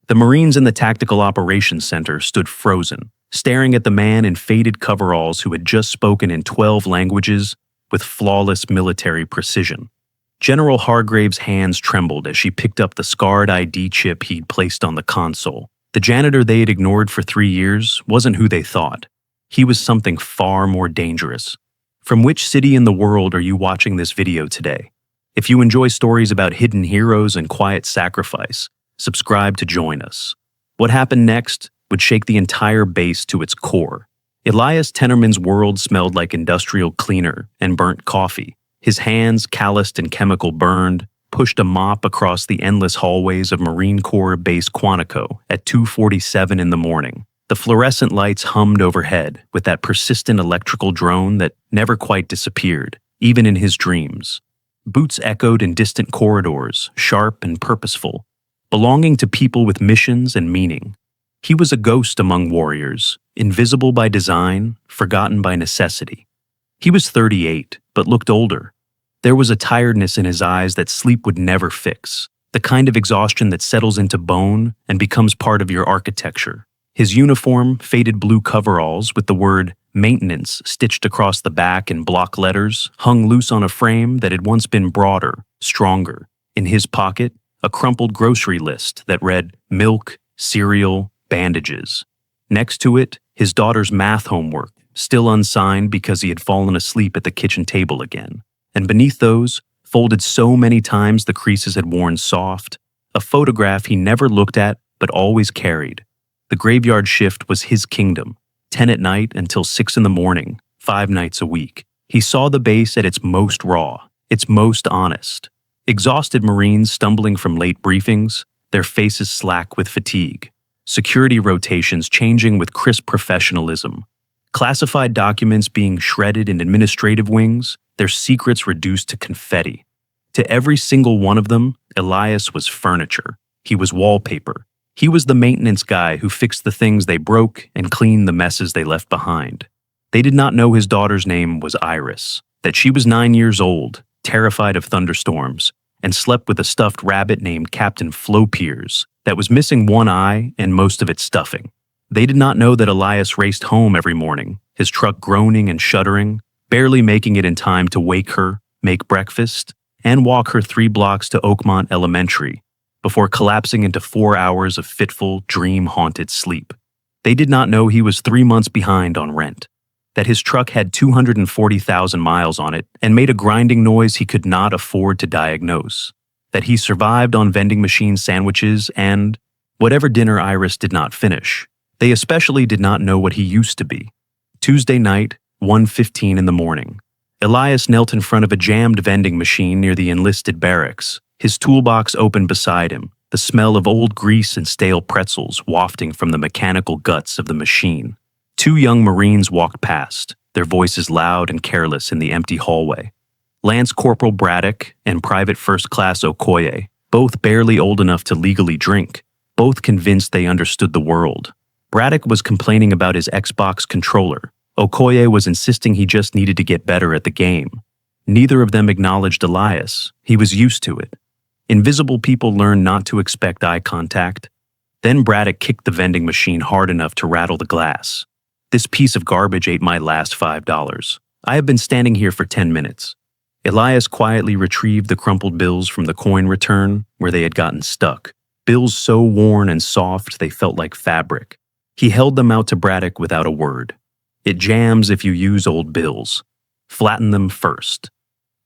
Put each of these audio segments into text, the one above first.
The Marines in the Tactical Operations Center stood frozen, staring at the man in faded coveralls who had just spoken in 12 languages with flawless military precision. General Hargrave's hands trembled as she picked up the scarred ID chip he'd placed on the console. The janitor they had ignored for 3 years wasn't who they thought. He was something far more dangerous. From which city in the world are you watching this video today? If you enjoy stories about hidden heroes and quiet sacrifice, subscribe to join us. What happened next would shake the entire base to its core. Elias Tenorman's world smelled like industrial cleaner and burnt coffee. His hands, calloused and chemical burned, pushed a mop across the endless hallways of Marine Corps Base Quantico at 2:47 in the morning. The fluorescent lights hummed overhead with that persistent electrical drone that never quite disappeared, even in his dreams. Boots echoed in distant corridors, sharp and purposeful, belonging to people with missions and meaning. He was a ghost among warriors, invisible by design, forgotten by necessity. He was 38, but looked older. There was a tiredness in his eyes that sleep would never fix, the kind of exhaustion that settles into bone and becomes part of your architecture. His uniform, faded blue coveralls with the word maintenance stitched across the back in block letters, hung loose on a frame that had once been broader, stronger. In his pocket, a crumpled grocery list that read milk, cereal, bandages. Next to it, his daughter's math homework, still unsigned because he had fallen asleep at the kitchen table again. And beneath those, folded so many times the creases had worn soft, a photograph he never looked at but always carried. The graveyard shift was his kingdom, 10 at night until 6 in the morning, 5 nights a week. He saw the base at its most raw, its most honest. Exhausted Marines stumbling from late briefings, their faces slack with fatigue. Security rotations changing with crisp professionalism. Classified documents being shredded in administrative wings, their secrets reduced to confetti. To every single one of them, Elias was furniture. He was wallpaper. He was the maintenance guy who fixed the things they broke and cleaned the messes they left behind. They did not know his daughter's name was Iris, that she was 9 years old, terrified of thunderstorms, and slept with a stuffed rabbit named Captain Flopiers that was missing one eye and most of its stuffing. They did not know that Elias raced home every morning, his truck groaning and shuddering, barely making it in time to wake her, make breakfast, and walk her 3 blocks to Oakmont Elementary, before collapsing into 4 hours of fitful, dream-haunted sleep. They did not know he was 3 months behind on rent, that his truck had 240,000 miles on it and made a grinding noise he could not afford to diagnose, that he survived on vending machine sandwiches and whatever dinner Iris did not finish. They especially did not know what he used to be. Tuesday night, 1:15 in the morning. Elias knelt in front of a jammed vending machine near the enlisted barracks, his toolbox open beside him, the smell of old grease and stale pretzels wafting from the mechanical guts of the machine. 2 young Marines walked past, their voices loud and careless in the empty hallway. Lance Corporal Braddock and Private First Class Okoye, both barely old enough to legally drink, both convinced they understood the world. Braddock was complaining about his Xbox controller. Okoye was insisting he just needed to get better at the game. Neither of them acknowledged Elias. He was used to it. Invisible people learn not to expect eye contact. Then Braddock kicked the vending machine hard enough to rattle the glass. This piece of garbage ate my last $5. I have been standing here for 10 minutes. Elias quietly retrieved the crumpled bills from the coin return where they had gotten stuck. Bills so worn and soft they felt like fabric. He held them out to Braddock without a word. It jams if you use old bills. Flatten them first.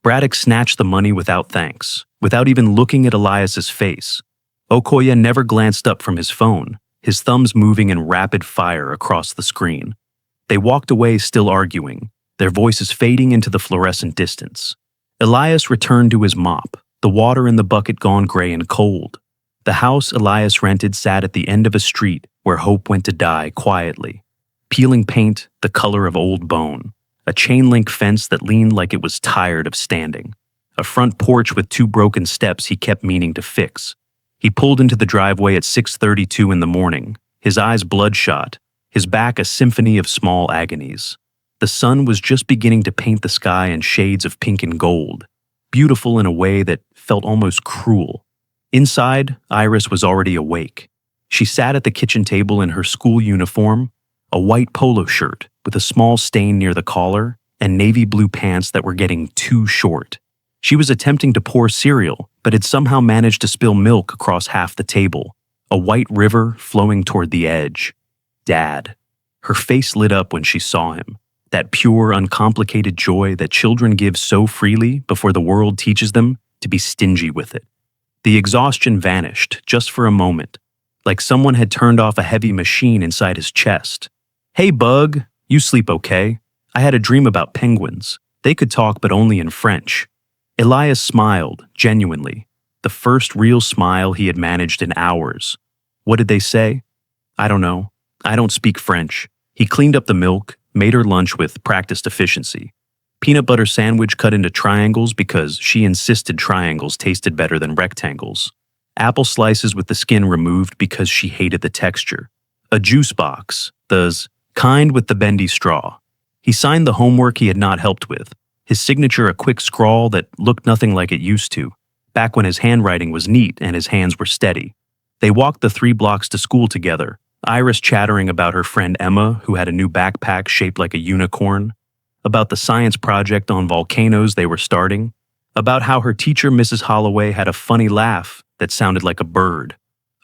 Braddock snatched the money without thanks, without even looking at Elias's face. Okoye never glanced up from his phone, his thumbs moving in rapid fire across the screen. They walked away still arguing, their voices fading into the fluorescent distance. Elias returned to his mop, the water in the bucket gone gray and cold. The house Elias rented sat at the end of a street where hope went to die quietly. Peeling paint, the color of old bone. A chain-link fence that leaned like it was tired of standing. A front porch with 2 broken steps he kept meaning to fix. He pulled into the driveway at 6:32 in the morning, his eyes bloodshot, his back a symphony of small agonies. The sun was just beginning to paint the sky in shades of pink and gold, beautiful in a way that felt almost cruel. Inside, Iris was already awake. She sat at the kitchen table in her school uniform, a white polo shirt with a small stain near the collar, and navy blue pants that were getting too short. She was attempting to pour cereal, but had somehow managed to spill milk across half the table, a white river flowing toward the edge. Dad. Her face lit up when she saw him, that pure, uncomplicated joy that children give so freely before the world teaches them to be stingy with it. The exhaustion vanished just for a moment, like someone had turned off a heavy machine inside his chest. "Hey, Bug, you sleep okay? I had a dream about penguins. They could talk, but only in French." Elias smiled, genuinely, the first real smile he had managed in hours. What did they say? "I don't know. I don't speak French." He cleaned up the milk, made her lunch with practiced efficiency. Peanut butter sandwich cut into triangles because she insisted triangles tasted better than rectangles. Apple slices with the skin removed because she hated the texture. A juice box, the kind with the bendy straw. He signed the homework he had not helped with, his signature a quick scrawl that looked nothing like it used to, back when his handwriting was neat and his hands were steady. They walked the 3 blocks to school together, Iris chattering about her friend Emma, who had a new backpack shaped like a unicorn, about the science project on volcanoes they were starting, about how her teacher, Mrs. Holloway, had a funny laugh that sounded like a bird.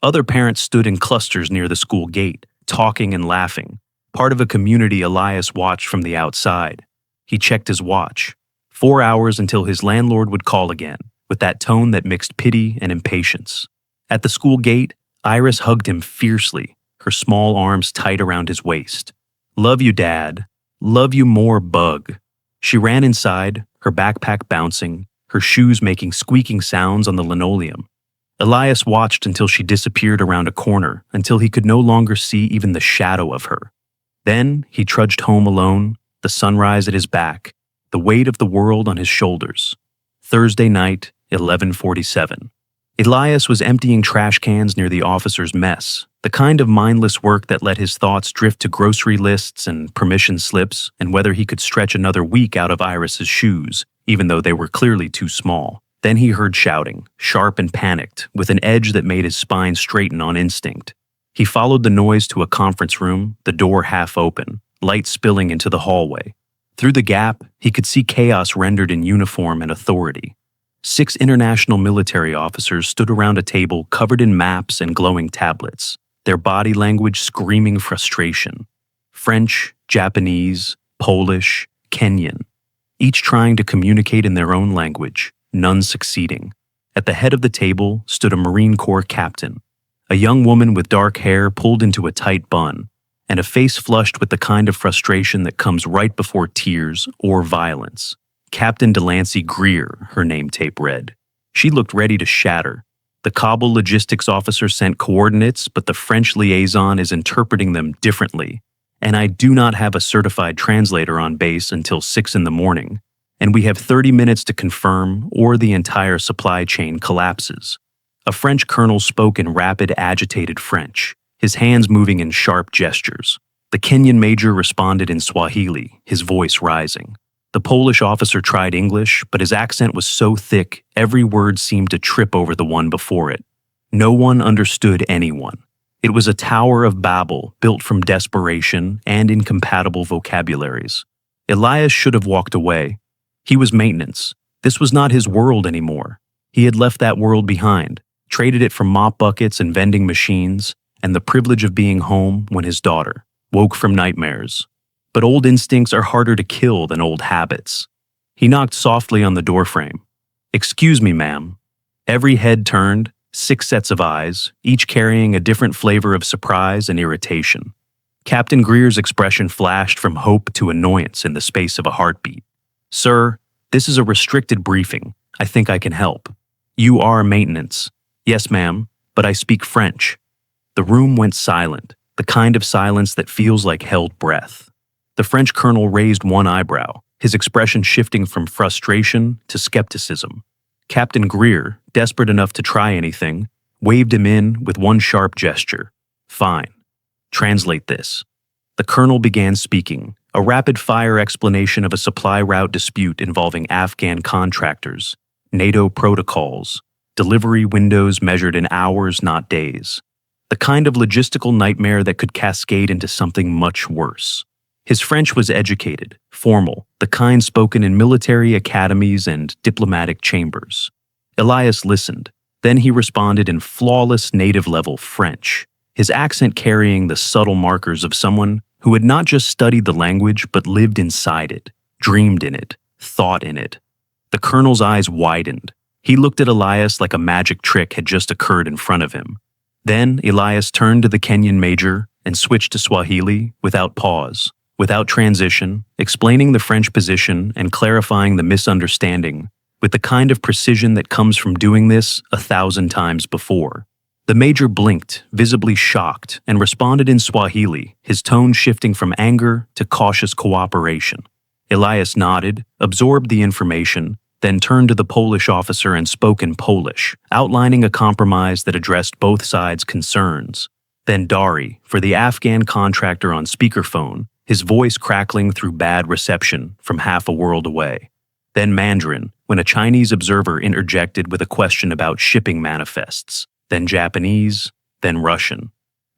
Other parents stood in clusters near the school gate, talking and laughing, part of a community Elias watched from the outside. He checked his watch. 4 hours until his landlord would call again, with that tone that mixed pity and impatience. At the school gate, Iris hugged him fiercely, her small arms tight around his waist. "Love you, Dad. Love you more, Bug." She ran inside, her backpack bouncing, her shoes making squeaking sounds on the linoleum. Elias watched until she disappeared around a corner, until he could no longer see even the shadow of her. Then he trudged home alone, the sunrise at his back, the weight of the world on his shoulders. Thursday night, 11:47. Elias was emptying trash cans near the officer's mess, the kind of mindless work that let his thoughts drift to grocery lists and permission slips and whether he could stretch another week out of Iris's shoes, even though they were clearly too small. Then he heard shouting, sharp and panicked, with an edge that made his spine straighten on instinct. He followed the noise to a conference room, the door half open, light spilling into the hallway. Through the gap, he could see chaos rendered in uniform and authority. 6 international military officers stood around a table covered in maps and glowing tablets, their body language screaming frustration. French, Japanese, Polish, Kenyan, each trying to communicate in their own language, none succeeding. At the head of the table stood a Marine Corps captain, a young woman with dark hair pulled into a tight bun, and a face flushed with the kind of frustration that comes right before tears or violence. Captain Delancey Greer, her name tape read. She looked ready to shatter. The Kabul logistics officer sent coordinates, but the French liaison is interpreting them differently, and I do not have a certified translator on base until 6 in the morning, and we have 30 minutes to confirm or the entire supply chain collapses. A French colonel spoke in rapid, agitated French, his hands moving in sharp gestures. The Kenyan major responded in Swahili, his voice rising. The Polish officer tried English, but his accent was so thick, every word seemed to trip over the one before it. No one understood anyone. It was a Tower of Babel built from desperation and incompatible vocabularies. Elias should have walked away. He was maintenance. This was not his world anymore. He had left that world behind, traded it for mop buckets and vending machines, and the privilege of being home when his daughter woke from nightmares. But old instincts are harder to kill than old habits. He knocked softly on the doorframe. "Excuse me, ma'am." Every head turned, 6 sets of eyes, each carrying a different flavor of surprise and irritation. Captain Greer's expression flashed from hope to annoyance in the space of a heartbeat. "Sir, this is a restricted briefing. I think I can help." "You are maintenance." "Yes, ma'am, but I speak French." The room went silent, the kind of silence that feels like held breath. The French colonel raised one eyebrow, his expression shifting from frustration to skepticism. Captain Greer, desperate enough to try anything, waved him in with one sharp gesture. "Fine. Translate this." The colonel began speaking, a rapid-fire explanation of a supply route dispute involving Afghan contractors, NATO protocols, delivery windows measured in hours, not days. the kind of logistical nightmare that could cascade into something much worse. His French was educated, formal, the kind spoken in military academies and diplomatic chambers. Elias listened. Then he responded in flawless native-level French, his accent carrying the subtle markers of someone who had not just studied the language but lived inside it, dreamed in it, thought in it. The colonel's eyes widened. He looked at Elias like a magic trick had just occurred in front of him. Then Elias turned to the Kenyan major and switched to Swahili without pause, without transition, explaining the French position and clarifying the misunderstanding with the kind of precision that comes from doing this 1,000 times before. The major blinked, visibly shocked, and responded in Swahili, his tone shifting from anger to cautious cooperation. Elias nodded, absorbed the information, then turned to the Polish officer and spoke in Polish, outlining a compromise that addressed both sides' concerns. Then Dari, for the Afghan contractor on speakerphone, his voice crackling through bad reception from half a world away. Then Mandarin, when a Chinese observer interjected with a question about shipping manifests. Then Japanese, then Russian.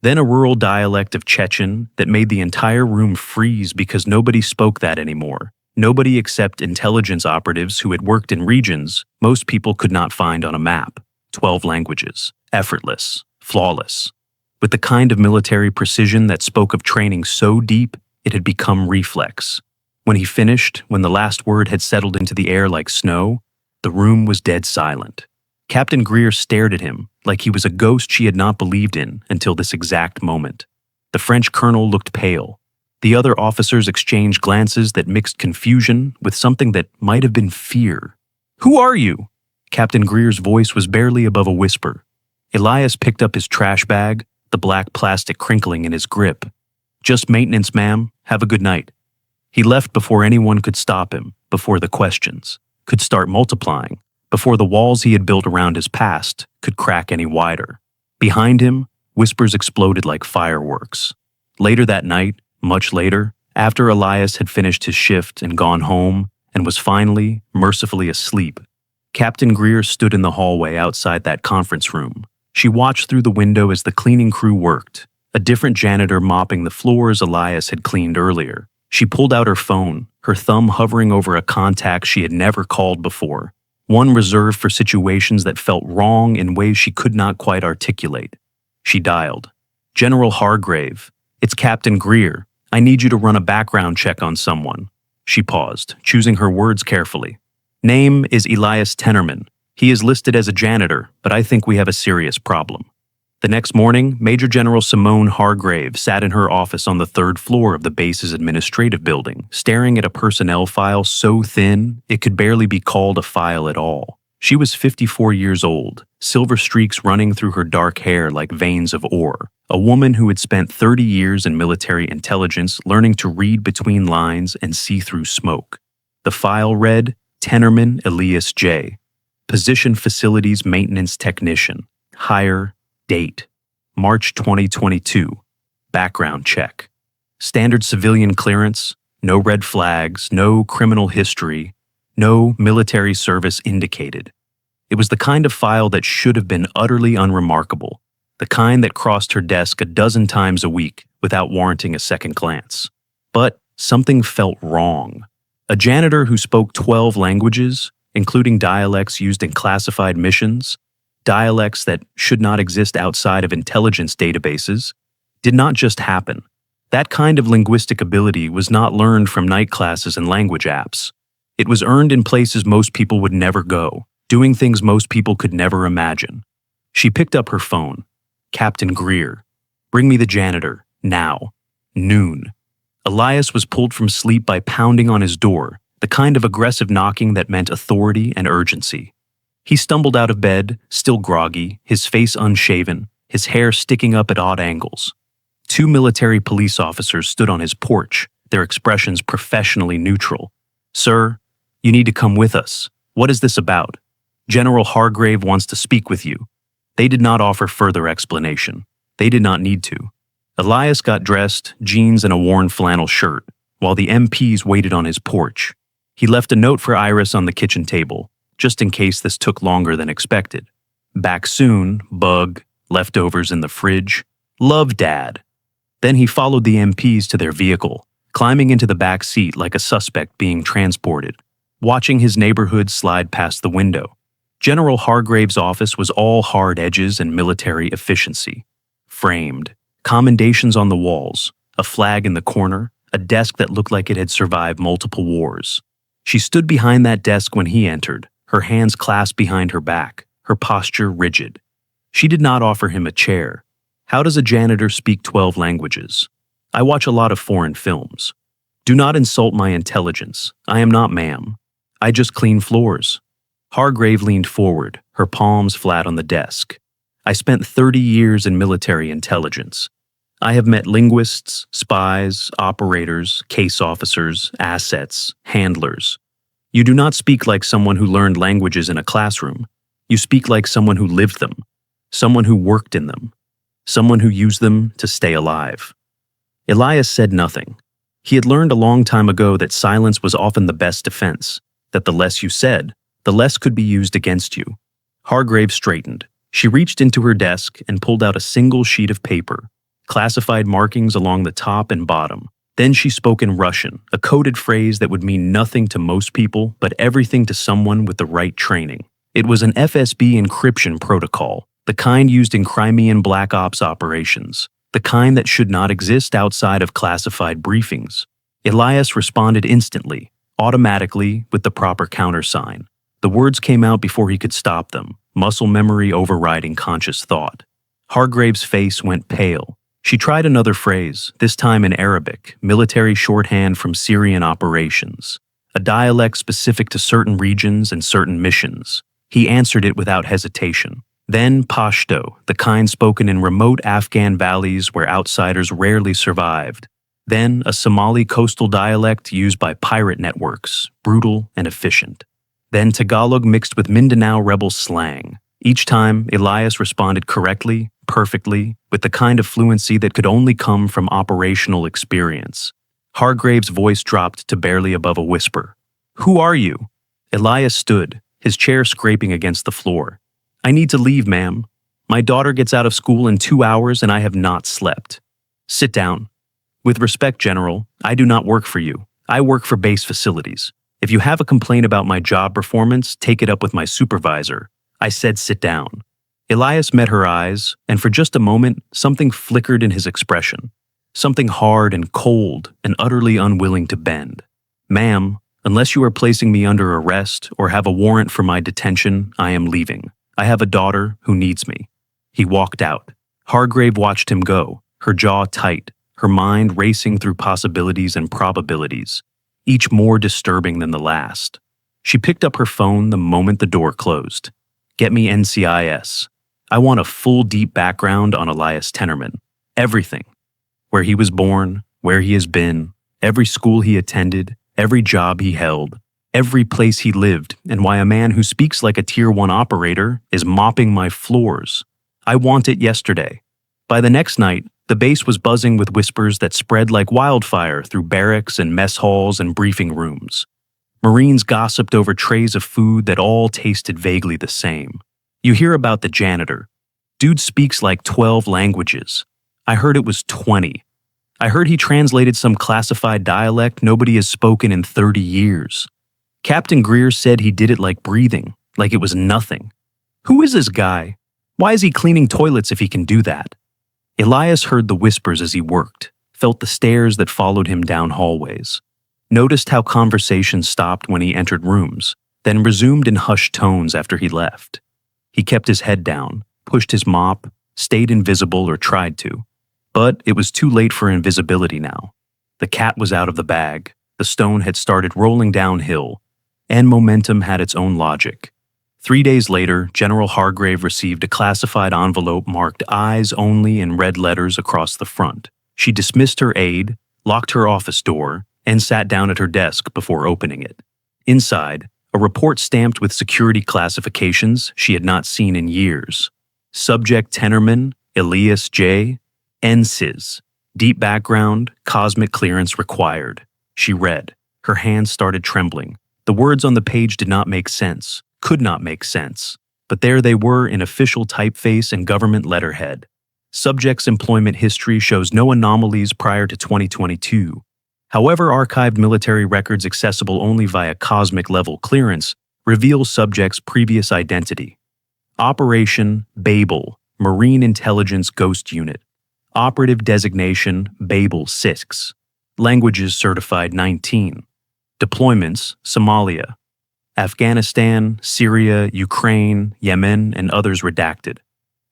Then a rural dialect of Chechen that made the entire room freeze because nobody spoke that anymore. Nobody except intelligence operatives who had worked in regions most people could not find on a map. 12 languages. Effortless. Flawless. With the kind of military precision that spoke of training so deep, it had become reflex. When he finished, when the last word had settled into the air like snow, the room was dead silent. Captain Greer stared at him like he was a ghost she had not believed in until this exact moment. The French colonel looked pale. The other officers exchanged glances that mixed confusion with something that might have been fear. "Who are you?" Captain Greer's voice was barely above a whisper. Elias picked up his trash bag, the black plastic crinkling in his grip. "Just maintenance, ma'am. Have a good night." He left before anyone could stop him, before the questions could start multiplying, before the walls he had built around his past could crack any wider. Behind him, whispers exploded like fireworks. Later that night, much later, after Elias had finished his shift and gone home and was finally, mercifully asleep, Captain Greer stood in the hallway outside that conference room. She watched through the window as the cleaning crew worked, a different janitor mopping the floors Elias had cleaned earlier. She pulled out her phone, her thumb hovering over a contact she had never called before, one reserved for situations that felt wrong in ways she could not quite articulate. She dialed. "General Hargrave, it's Captain Greer. I need you to run a background check on someone." She paused, choosing her words carefully. "Name is Elias Tennerman. He is listed as a janitor, but I think we have a serious problem." The next morning, Major General Simone Hargrave sat in her office on the 3rd floor of the base's administrative building, staring at a personnel file so thin it could barely be called a file at all. She was 54 years old, silver streaks running through her dark hair like veins of ore, a woman who had spent 30 years in military intelligence learning to read between lines and see through smoke. The file read, Tennerman Elias J. Position Facilities Maintenance Technician. Hire. Date. March 2022. Background check. Standard civilian clearance. No red flags. No criminal history. No military service indicated. It was the kind of file that should have been utterly unremarkable, the kind that crossed her desk a dozen times a week without warranting a second glance. But something felt wrong. A janitor who spoke 12 languages, including dialects used in classified missions, dialects that should not exist outside of intelligence databases, did not just happen. That kind of linguistic ability was not learned from night classes and language apps. It was earned in places most people would never go, doing things most people could never imagine. She picked up her phone. Captain Greer. "Bring me the janitor. Now." Noon. Elias was pulled from sleep by pounding on his door, the kind of aggressive knocking that meant authority and urgency. He stumbled out of bed, still groggy, his face unshaven, his hair sticking up at odd angles. 2 military police officers stood on his porch, their expressions professionally neutral. "Sir, you need to come with us. What is this about? General Hargrave wants to speak with you." They did not offer further explanation. They did not need to. Elias got dressed, jeans and a worn flannel shirt, while the MPs waited on his porch. He left a note for Iris on the kitchen table, just in case this took longer than expected. "Back soon, Bug, leftovers in the fridge. Love, Dad. Then he followed the MPs to their vehicle, climbing into the back seat like a suspect being transported, watching his neighborhood slide past the window. General Hargrave's office was all hard edges and military efficiency. Framed, commendations on the walls, a flag in the corner, a desk that looked like it had survived multiple wars. She stood behind that desk when he entered, her hands clasped behind her back, her posture rigid. She did not offer him a chair. How does a janitor speak 12 languages? I watch a lot of foreign films. Do not insult my intelligence. I am not ma'am. I just clean floors. Hargrave leaned forward, her palms flat on the desk. I spent 30 years in military intelligence. I have met linguists, spies, operators, case officers, assets, handlers. You do not speak like someone who learned languages in a classroom. You speak like someone who lived them, someone who worked in them, someone who used them to stay alive. Elias said nothing. He had learned a long time ago that silence was often the best defense, that the less you said, the less could be used against you. Hargrave straightened. She reached into her desk and pulled out a single sheet of paper, classified markings along the top and bottom. Then she spoke in Russian, a coded phrase that would mean nothing to most people but everything to someone with the right training. It was an FSB encryption protocol, the kind used in Crimean Black Ops operations, the kind that should not exist outside of classified briefings. Elias responded instantly, automatically, with the proper countersign. The words came out before he could stop them, muscle memory overriding conscious thought. Hargrave's face went pale. She tried another phrase, this time in Arabic, military shorthand from Syrian operations, a dialect specific to certain regions and certain missions. He answered it without hesitation. Then Pashto, the kind spoken in remote Afghan valleys where outsiders rarely survived. Then a Somali coastal dialect used by pirate networks, brutal and efficient. Then Tagalog mixed with Mindanao rebel slang. Each time, Elias responded correctly, perfectly, with the kind of fluency that could only come from operational experience. Hargrave's voice dropped to barely above a whisper. "Who are you?" Elias stood, his chair scraping against the floor. "I need to leave, ma'am. My daughter gets out of school in 2 hours and I have not slept." "Sit down." "With respect, General, I do not work for you. I work for base facilities. If you have a complaint about my job performance, take it up with my supervisor." I said sit down. Elias met her eyes, and for just a moment, something flickered in his expression. Something hard and cold and utterly unwilling to bend. "Ma'am, unless you are placing me under arrest or have a warrant for my detention, I am leaving. I have a daughter who needs me." He walked out. Hargrave watched him go, her jaw tight, her mind racing through possibilities and probabilities, each more disturbing than the last. She picked up her phone the moment the door closed. "Get me NCIS. I want a full deep background on Elias Tenorman. Everything. Where he was born, where he has been, every school he attended, every job he held, every place he lived, and why a man who speaks like a Tier 1 operator is mopping my floors. I want it yesterday." By the next night, the base was buzzing with whispers that spread like wildfire through barracks and mess halls and briefing rooms. Marines gossiped over trays of food that all tasted vaguely the same. You hear about the janitor. Dude speaks like 12 languages. I heard it was 20. I heard he translated some classified dialect nobody has spoken in 30 years. Captain Greer said he did it like breathing, like it was nothing. Who is this guy? Why is he cleaning toilets if he can do that? Elias heard the whispers as he worked, felt the stares that followed him down hallways. Noticed how conversations stopped when he entered rooms, then resumed in hushed tones after he left. He kept his head down, pushed his mop, stayed invisible or tried to. But it was too late for invisibility now. The cat was out of the bag, the stone had started rolling downhill, and momentum had its own logic. 3 days later, General Hargrave received a classified envelope marked "Eyes Only" in red letters across the front. She dismissed her aide, locked her office door, and sat down at her desk before opening it. Inside, a report stamped with security classifications she had not seen in years. Subject Tenorman, Elias J. NSYS. Deep background, cosmic clearance required. She read. Her hands started trembling. The words on the page did not make sense, could not make sense. but there they were in official typeface and government letterhead. Subject's employment history shows no anomalies prior to 2022. However, archived military records accessible only via cosmic-level clearance reveal subject's previous identity. Operation Babel, Marine Intelligence Ghost Unit. Operative designation Babel 6. Languages certified 19. Deployments Somalia, Afghanistan, Syria, Ukraine, Yemen, and others redacted.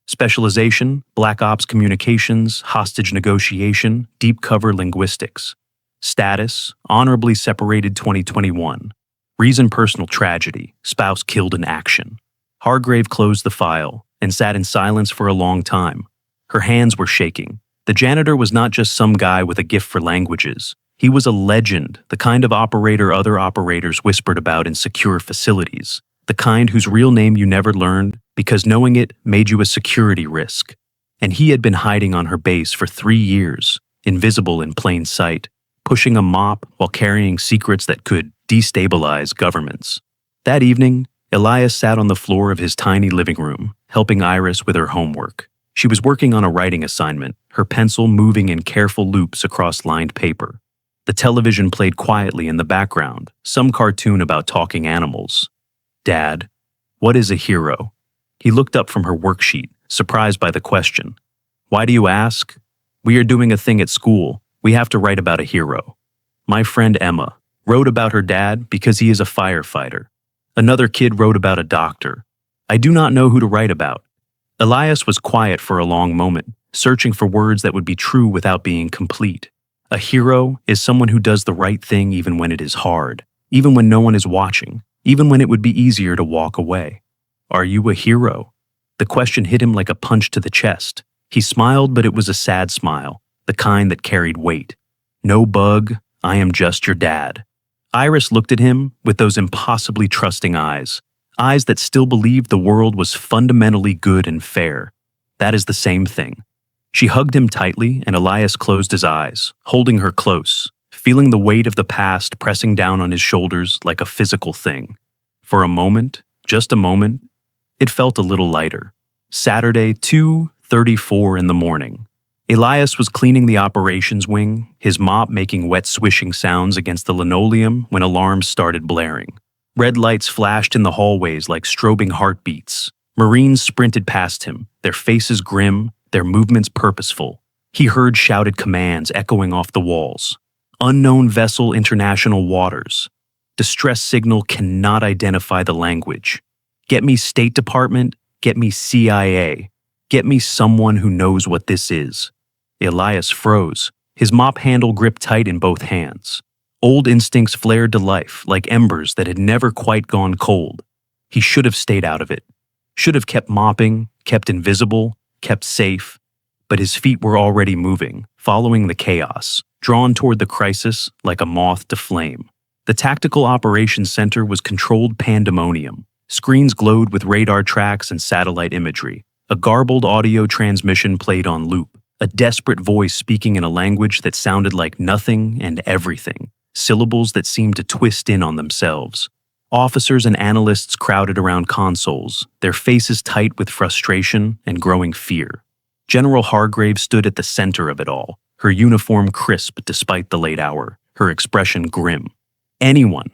Specialization Black Ops Communications, Hostage Negotiation, Deep Cover Linguistics. Status Honorably Separated 2021. Reason Personal Tragedy, Spouse Killed in Action. Hargrave closed the file and sat in silence for a long time. Her hands were shaking. The janitor was not just some guy with a gift for languages. He was a legend, the kind of operator other operators whispered about in secure facilities, the kind whose real name you never learned because knowing it made you a security risk. And he had been hiding on her base for 3 years, invisible in plain sight, pushing a mop while carrying secrets that could destabilize governments. That evening, Elias sat on the floor of his tiny living room, helping Iris with her homework. She was working on a writing assignment, her pencil moving in careful loops across lined paper. The television played quietly in the background, some cartoon about talking animals. "Dad, what is a hero?" He looked up from her worksheet, surprised by the question. "Why do you ask?" "We are doing a thing at school. We have to write about a hero. My friend Emma wrote about her dad because he is a firefighter. Another kid wrote about a doctor. I do not know who to write about." Elias was quiet for a long moment, searching for words that would be true without being complete. A hero is someone who does the right thing even when it is hard, even when no one is watching, even when it would be easier to walk away. Are you a hero? The question hit him like a punch to the chest. He smiled, but it was a sad smile, the kind that carried weight. "No bug, I am just your dad." Iris looked at him with those impossibly trusting eyes that still believed the world was fundamentally good and fair. That is the same thing. She hugged him tightly, and Elias closed his eyes, holding her close, feeling the weight of the past pressing down on his shoulders like a physical thing. For a moment, just a moment, it felt a little lighter. Saturday, 2:34 in the morning. Elias was cleaning the operations wing, his mop making wet swishing sounds against the linoleum when alarms started blaring. Red lights flashed in the hallways like strobing heartbeats. Marines sprinted past him, their faces grim, their movements purposeful. He heard shouted commands echoing off the walls. Unknown vessel international waters. Distress signal cannot identify the language. Get me State Department, get me CIA. Get me someone who knows what this is. Elias froze, his mop handle gripped tight in both hands. Old instincts flared to life like embers that had never quite gone cold. He should have stayed out of it. Should have kept mopping, kept invisible, kept safe. But his feet were already moving, following the chaos, drawn toward the crisis like a moth to flame. The Tactical Operations Center was controlled pandemonium. Screens glowed with radar tracks and satellite imagery. A garbled audio transmission played on loop. A desperate voice speaking in a language that sounded like nothing and everything. Syllables that seemed to twist in on themselves. Officers and analysts crowded around consoles, their faces tight with frustration and growing fear. General Hargrave stood at the center of it all, her uniform crisp despite the late hour, her expression grim. Anyone?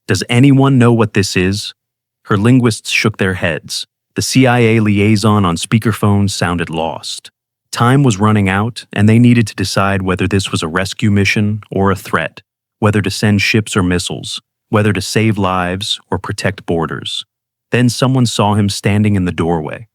Does anyone know what this is? Her linguists shook their heads. The CIA liaison on speakerphone sounded lost. Time was running out, and they needed to decide whether this was a rescue mission or a threat, whether to send ships or missiles, whether to save lives or protect borders. Then someone saw him standing in the doorway.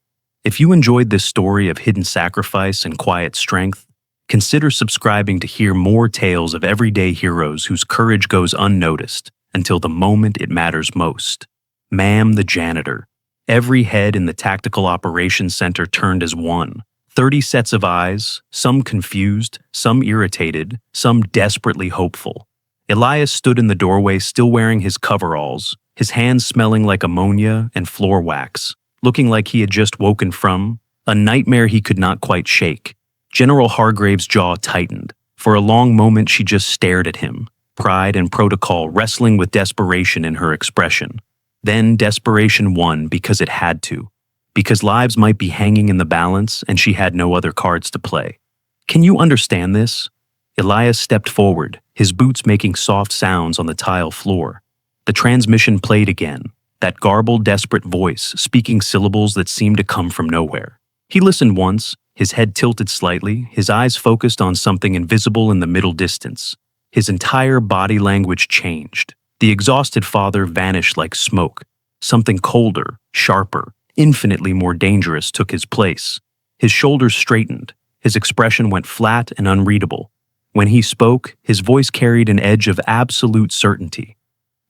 If you enjoyed this story of hidden sacrifice and quiet strength, consider subscribing to hear more tales of everyday heroes whose courage goes unnoticed until the moment it matters most. Ma'am the janitor. Every head in the Tactical Operations Center turned as one. 30 sets of eyes, some confused, some irritated, some desperately hopeful. Elias stood in the doorway still wearing his coveralls, his hands smelling like ammonia and floor wax, looking like he had just woken from a nightmare he could not quite shake. General Hargrave's jaw tightened. For a long moment she just stared at him, pride and protocol wrestling with desperation in her expression. Then desperation won because it had to, because lives might be hanging in the balance and she had no other cards to play. Can you understand this? Elias stepped forward, his boots making soft sounds on the tile floor. The transmission played again, that garbled, desperate voice speaking syllables that seemed to come from nowhere. He listened once, his head tilted slightly, his eyes focused on something invisible in the middle distance. His entire body language changed. The exhausted father vanished like smoke. Something colder, sharper, infinitely more dangerous took his place. His shoulders straightened. His expression went flat and unreadable. When he spoke, his voice carried an edge of absolute certainty.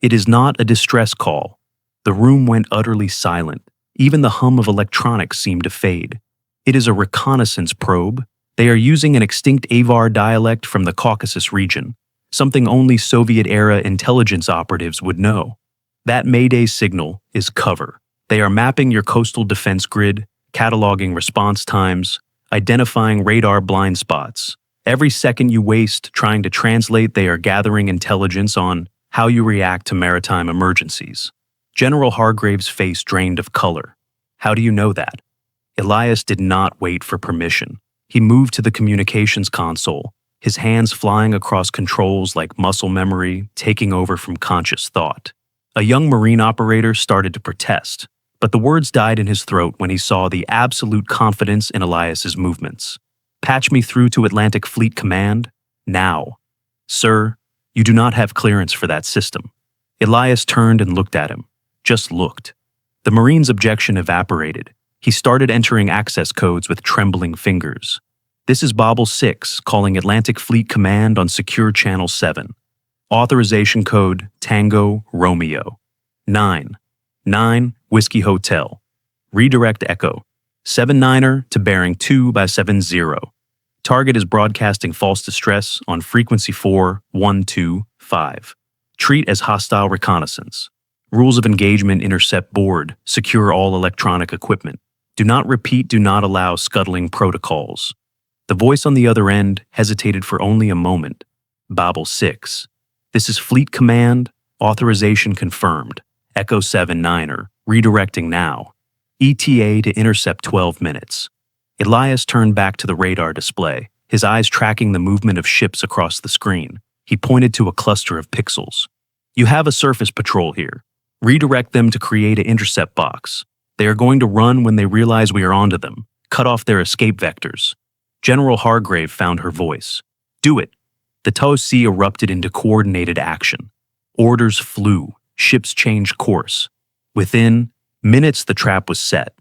It is not a distress call. The room went utterly silent. Even the hum of electronics seemed to fade. It is a reconnaissance probe. They are using an extinct Avar dialect from the Caucasus region, something only Soviet-era intelligence operatives would know. That Mayday signal is cover. They are mapping your coastal defense grid, cataloging response times, identifying radar blind spots. Every second you waste trying to translate, they are gathering intelligence on how you react to maritime emergencies. General Hargrave's face drained of color. How do you know that? Elias did not wait for permission. He moved to the communications console, his hands flying across controls like muscle memory, taking over from conscious thought. A young Marine operator started to protest, but the words died in his throat when he saw the absolute confidence in Elias's movements. Patch me through to Atlantic Fleet Command, now. Sir, you do not have clearance for that system. Elias turned and looked at him. Just looked. The Marine's objection evaporated. He started entering access codes with trembling fingers. This is Bobble 6, calling Atlantic Fleet Command on Secure Channel 7. Authorization code Tango Romeo. 9 Whiskey Hotel. Redirect Echo. 79er to bearing 2/70. Target is broadcasting false distress on frequency 4125. Treat as hostile reconnaissance. Rules of engagement: intercept board, secure all electronic equipment. Do not repeat, do not allow scuttling protocols. The voice on the other end hesitated for only a moment. Babel 6. This is Fleet Command. Authorization confirmed. Echo 79er. Redirecting now. ETA to intercept 12 minutes. Elias turned back to the radar display, his eyes tracking the movement of ships across the screen. He pointed to a cluster of pixels. You have a surface patrol here. Redirect them to create an intercept box. They are going to run when they realize we are onto them. Cut off their escape vectors. General Hargrave found her voice. Do it. The TOC erupted into coordinated action. Orders flew. Ships changed course. Within minutes, the trap was set.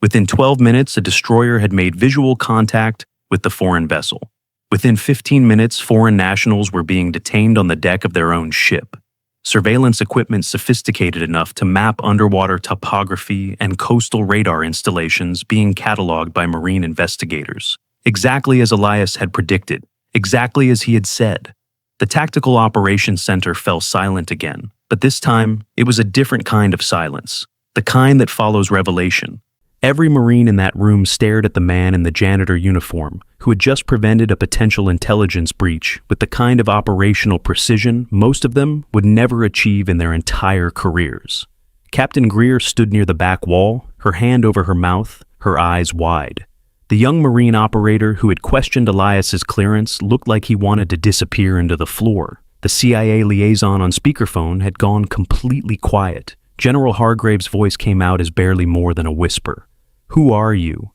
Within 12 minutes, a destroyer had made visual contact with the foreign vessel. Within 15 minutes, foreign nationals were being detained on the deck of their own ship. Surveillance equipment sophisticated enough to map underwater topography and coastal radar installations being cataloged by Marine investigators. Exactly as Elias had predicted, exactly as he had said. The Tactical Operations Center fell silent again, but this time it was a different kind of silence, the kind that follows revelation. Every Marine in that room stared at the man in the janitor uniform, who had just prevented a potential intelligence breach with the kind of operational precision most of them would never achieve in their entire careers. Captain Greer stood near the back wall, her hand over her mouth, her eyes wide. The young Marine operator who had questioned Elias's clearance looked like he wanted to disappear into the floor. The CIA liaison on speakerphone had gone completely quiet. General Hargrave's voice came out as barely more than a whisper. Who are you?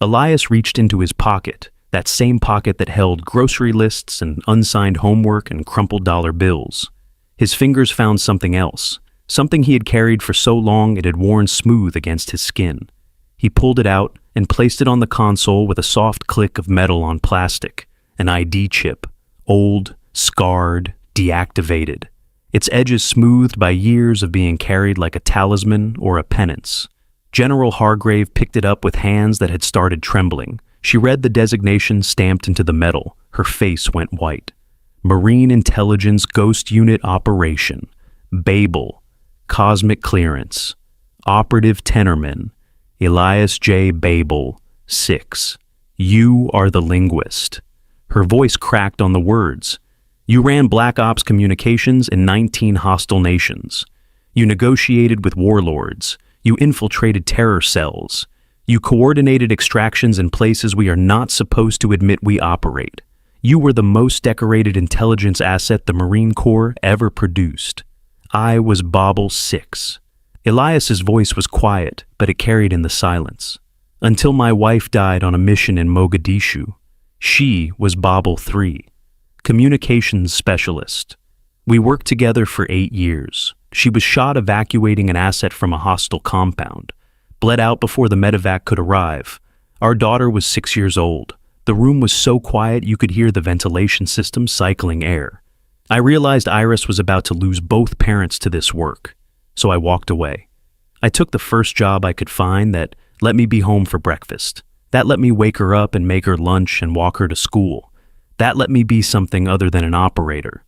Elias reached into his pocket, that same pocket that held grocery lists and unsigned homework and crumpled dollar bills. His fingers found something else, something he had carried for so long it had worn smooth against his skin. He pulled it out and placed it on the console with a soft click of metal on plastic, an ID chip, old, scarred, deactivated. Its edges smoothed by years of being carried like a talisman or a penance. General Hargrave picked it up with hands that had started trembling. She read the designation stamped into the metal. Her face went white. Marine Intelligence Ghost Unit Operation. Babel. Cosmic Clearance. Operative Tenorman. Elias J. Babel. 6. You are the linguist. Her voice cracked on the words. You ran Black Ops communications in 19 hostile nations. You negotiated with warlords. You infiltrated terror cells. You coordinated extractions in places we are not supposed to admit we operate. You were the most decorated intelligence asset the Marine Corps ever produced. I was Bobble 6. Elias's voice was quiet, but it carried in the silence. Until my wife died on a mission in Mogadishu. She was Bobble 3, communications specialist. We worked together for 8 years. She was shot evacuating an asset from a hostile compound, bled out before the medevac could arrive. Our daughter was 6 years old. The room was so quiet you could hear the ventilation system cycling air. I realized Iris was about to lose both parents to this work, so I walked away. I took the first job I could find that let me be home for breakfast. That let me wake her up and make her lunch and walk her to school. That let me be something other than an operator.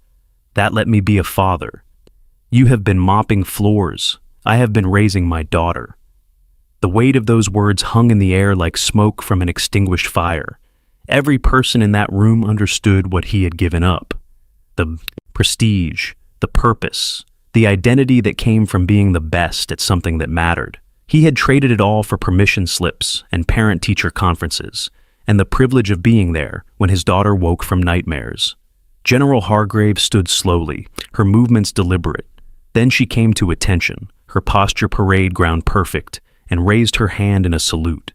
That let me be a father. You have been mopping floors. I have been raising my daughter. The weight of those words hung in the air like smoke from an extinguished fire. Every person in that room understood what he had given up. The prestige, the purpose, the identity that came from being the best at something that mattered. He had traded it all for permission slips and parent-teacher conferences, and the privilege of being there when his daughter woke from nightmares. General Hargrave stood slowly, her movements deliberate. Then she came to attention, her posture parade ground perfect, and raised her hand in a salute.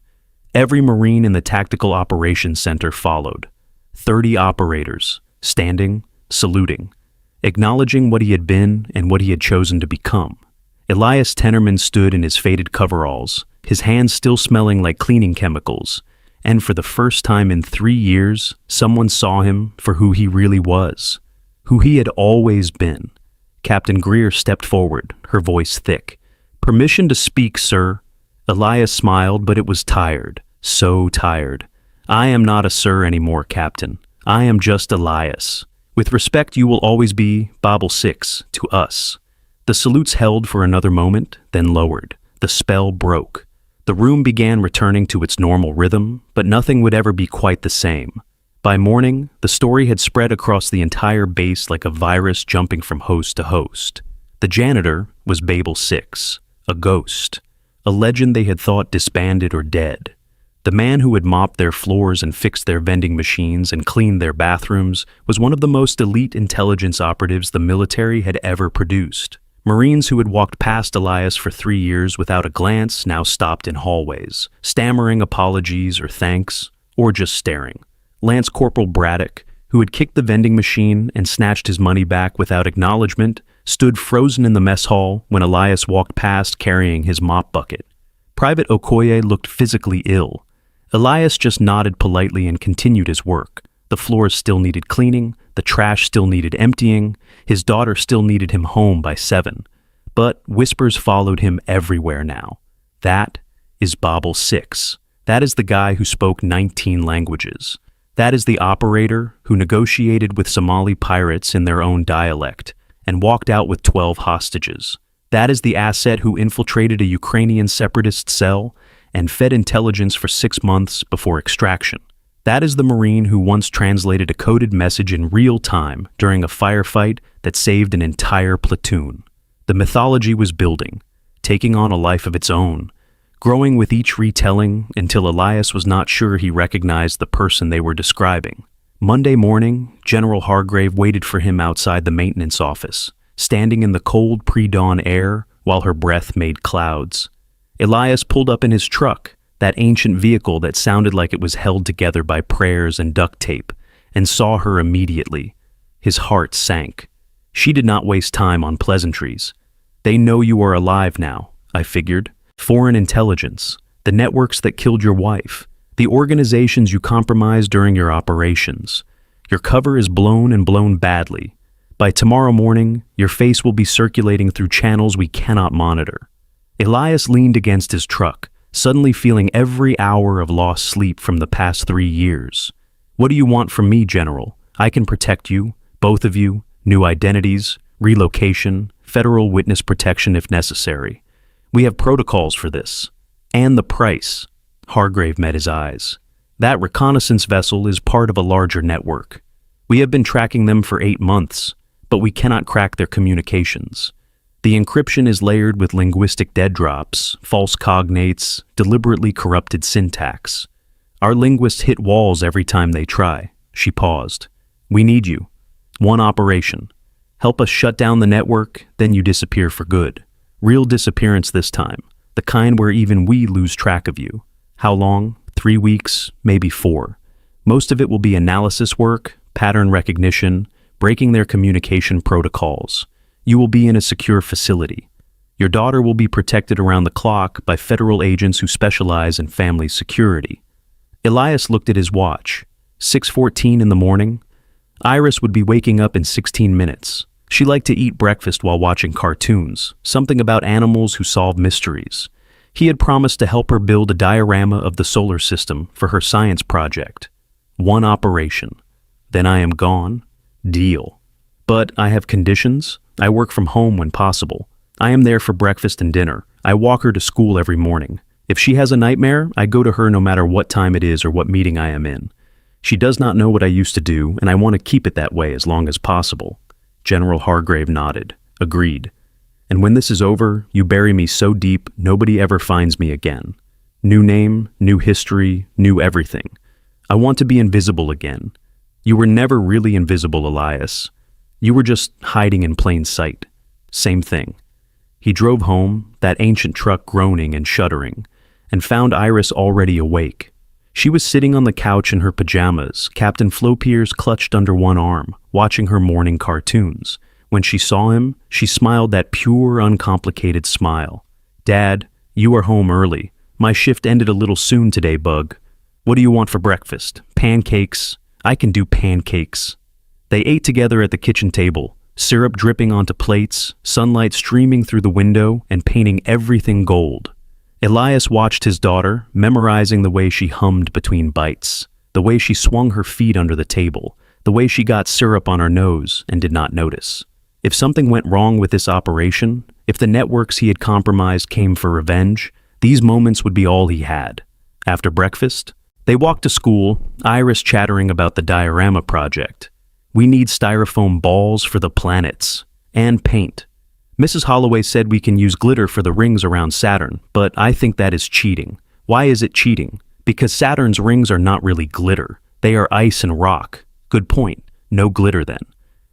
Every Marine in the Tactical Operations Center followed. 30 operators, standing, saluting, acknowledging what he had been and what he had chosen to become. Elias Tenorman stood in his faded coveralls, his hands still smelling like cleaning chemicals, and for the first time in 3 years, someone saw him for who he really was, who he had always been. Captain Greer stepped forward, her voice thick. "Permission to speak, sir." Elias smiled, but it was tired, so tired. "I am not a sir anymore, Captain. I am just Elias. With respect, you will always be Bobble 6 to us." The salutes held for another moment, then lowered. The spell broke. The room began returning to its normal rhythm, but nothing would ever be quite the same. By morning, the story had spread across the entire base like a virus jumping from host to host. The janitor was Babel 6, a ghost, a legend they had thought disbanded or dead. The man who had mopped their floors and fixed their vending machines and cleaned their bathrooms was one of the most elite intelligence operatives the military had ever produced. Marines who had walked past Elias for 3 years without a glance now stopped in hallways, stammering apologies or thanks, or just staring. Lance Corporal Braddock, who had kicked the vending machine and snatched his money back without acknowledgement, stood frozen in the mess hall when Elias walked past carrying his mop bucket. Private Okoye looked physically ill. Elias just nodded politely and continued his work. The floors still needed cleaning, the trash still needed emptying, his daughter still needed him home by 7. But whispers followed him everywhere now. That is Bobble 6. That is the guy who spoke 19 languages. That is the operator who negotiated with Somali pirates in their own dialect and walked out with 12 hostages. That is the asset who infiltrated a Ukrainian separatist cell and fed intelligence for 6 months before extraction. That is the Marine who once translated a coded message in real time during a firefight that saved an entire platoon. The mythology was building, taking on a life of its own, growing with each retelling until Elias was not sure he recognized the person they were describing. Monday morning, General Hargrave waited for him outside the maintenance office, standing in the cold pre-dawn air while her breath made clouds. Elias pulled up in his truck, that ancient vehicle that sounded like it was held together by prayers and duct tape, and saw her immediately. His heart sank. She did not waste time on pleasantries. "They know you are alive now," I figured. "Foreign intelligence, the networks that killed your wife, the organizations you compromised during your operations. Your cover is blown and blown badly. By tomorrow morning, your face will be circulating through channels we cannot monitor." Elias leaned against his truck, suddenly feeling every hour of lost sleep from the past 3 years. "What do you want from me, General? I can protect you, both of you, new identities, relocation, federal witness protection if necessary. We have protocols for this. And the price." Hargrave met his eyes. "That reconnaissance vessel is part of a larger network. We have been tracking them for 8 months, but we cannot crack their communications. The encryption is layered with linguistic dead drops, false cognates, deliberately corrupted syntax. Our linguists hit walls every time they try. She paused. We need you. One operation. Help us shut down the network, then you disappear for good. Real disappearance this time. The kind where even we lose track of you. How long? 3 weeks, maybe 4. Most of it will be analysis work, pattern recognition, breaking their communication protocols. You will be in a secure facility. Your daughter will be protected around the clock by federal agents who specialize in family security. Elias looked at his watch. 6:14 in the morning. Iris would be waking up in 16 minutes. She liked to eat breakfast while watching cartoons, something about animals who solve mysteries. He had promised to help her build a diorama of the solar system for her science project. One operation. Then I am gone. Deal. But I have conditions. I work from home when possible. I am there for breakfast and dinner. I walk her to school every morning. If she has a nightmare, I go to her no matter what time it is or what meeting I am in. She does not know what I used to do, and I want to keep it that way as long as possible. General Hargrave nodded. Agreed. And when this is over, you bury me so deep nobody ever finds me again. New name, new history, new everything. I want to be invisible again. You were never really invisible, Elias. You were just hiding in plain sight. Same thing. He drove home, that ancient truck groaning and shuddering, and found Iris already awake. She was sitting on the couch in her pajamas, Captain Flopiers clutched under one arm, watching her morning cartoons. When she saw him, she smiled that pure, uncomplicated smile. Dad, you are home early. My shift ended a little soon today, Bug. What do you want for breakfast? Pancakes? I can do pancakes. They ate together at the kitchen table, syrup dripping onto plates, sunlight streaming through the window and painting everything gold. Elias watched his daughter, memorizing the way she hummed between bites, the way she swung her feet under the table, the way she got syrup on her nose and did not notice. If something went wrong with this operation, if the networks he had compromised came for revenge, these moments would be all he had. After breakfast, they walked to school, Iris chattering about the diorama project. We need styrofoam balls for the planets, and paint. Mrs. Holloway said we can use glitter for the rings around Saturn, but I think that is cheating. Why is it cheating? Because Saturn's rings are not really glitter. They are ice and rock. Good point. No glitter then.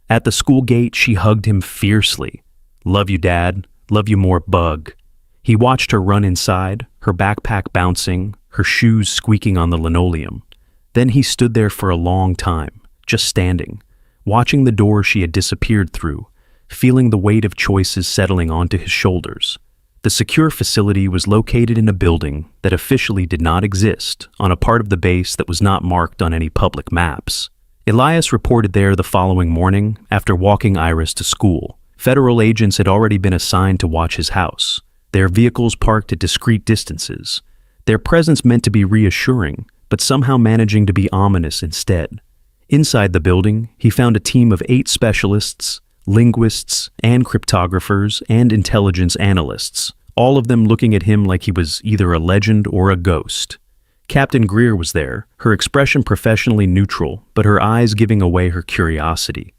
At the school gate, she hugged him fiercely. Love you, Dad. Love you more, Bug. He watched her run inside, her backpack bouncing, her shoes squeaking on the linoleum. Then he stood there for a long time, just standing, watching the door she had disappeared through, feeling the weight of choices settling onto his shoulders. The secure facility was located in a building that officially did not exist, on a part of the base that was not marked on any public maps. Elias reported there the following morning after walking Iris to school. Federal agents had already been assigned to watch his house, their vehicles parked at discreet distances, their presence meant to be reassuring, but somehow managing to be ominous instead. Inside the building, he found a team of 8 specialists, linguists, and cryptographers, and intelligence analysts, all of them looking at him like he was either a legend or a ghost. Captain Greer was there, her expression professionally neutral, but her eyes giving away her curiosity.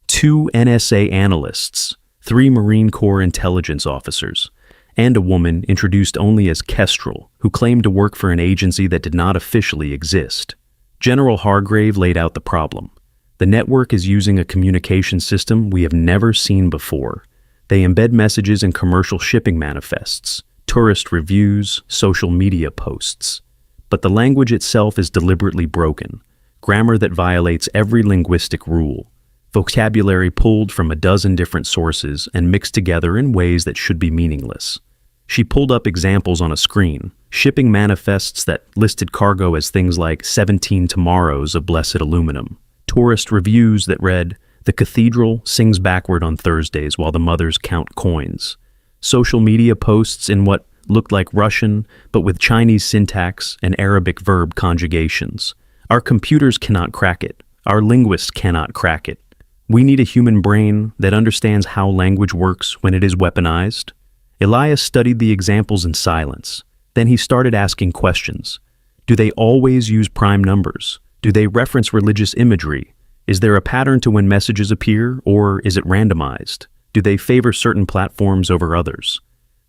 2 NSA analysts, 3 Marine Corps intelligence officers, and a woman introduced only as Kestrel, who claimed to work for an agency that did not officially exist. General Hargrave laid out the problem. The network is using a communication system we have never seen before. They embed messages in commercial shipping manifests, tourist reviews, social media posts. But the language itself is deliberately broken, grammar that violates every linguistic rule, vocabulary pulled from a dozen different sources and mixed together in ways that should be meaningless. She pulled up examples on a screen, shipping manifests that listed cargo as things like 17 tomorrows of blessed aluminum, tourist reviews that read, "The cathedral sings backward on Thursdays while the mothers count coins," social media posts in what looked like Russian, but with Chinese syntax and Arabic verb conjugations. Our computers cannot crack it. Our linguists cannot crack it. We need a human brain that understands how language works when it is weaponized. Elias studied the examples in silence. Then he started asking questions. Do they always use prime numbers? Do they reference religious imagery? Is there a pattern to when messages appear, or is it randomized? Do they favor certain platforms over others?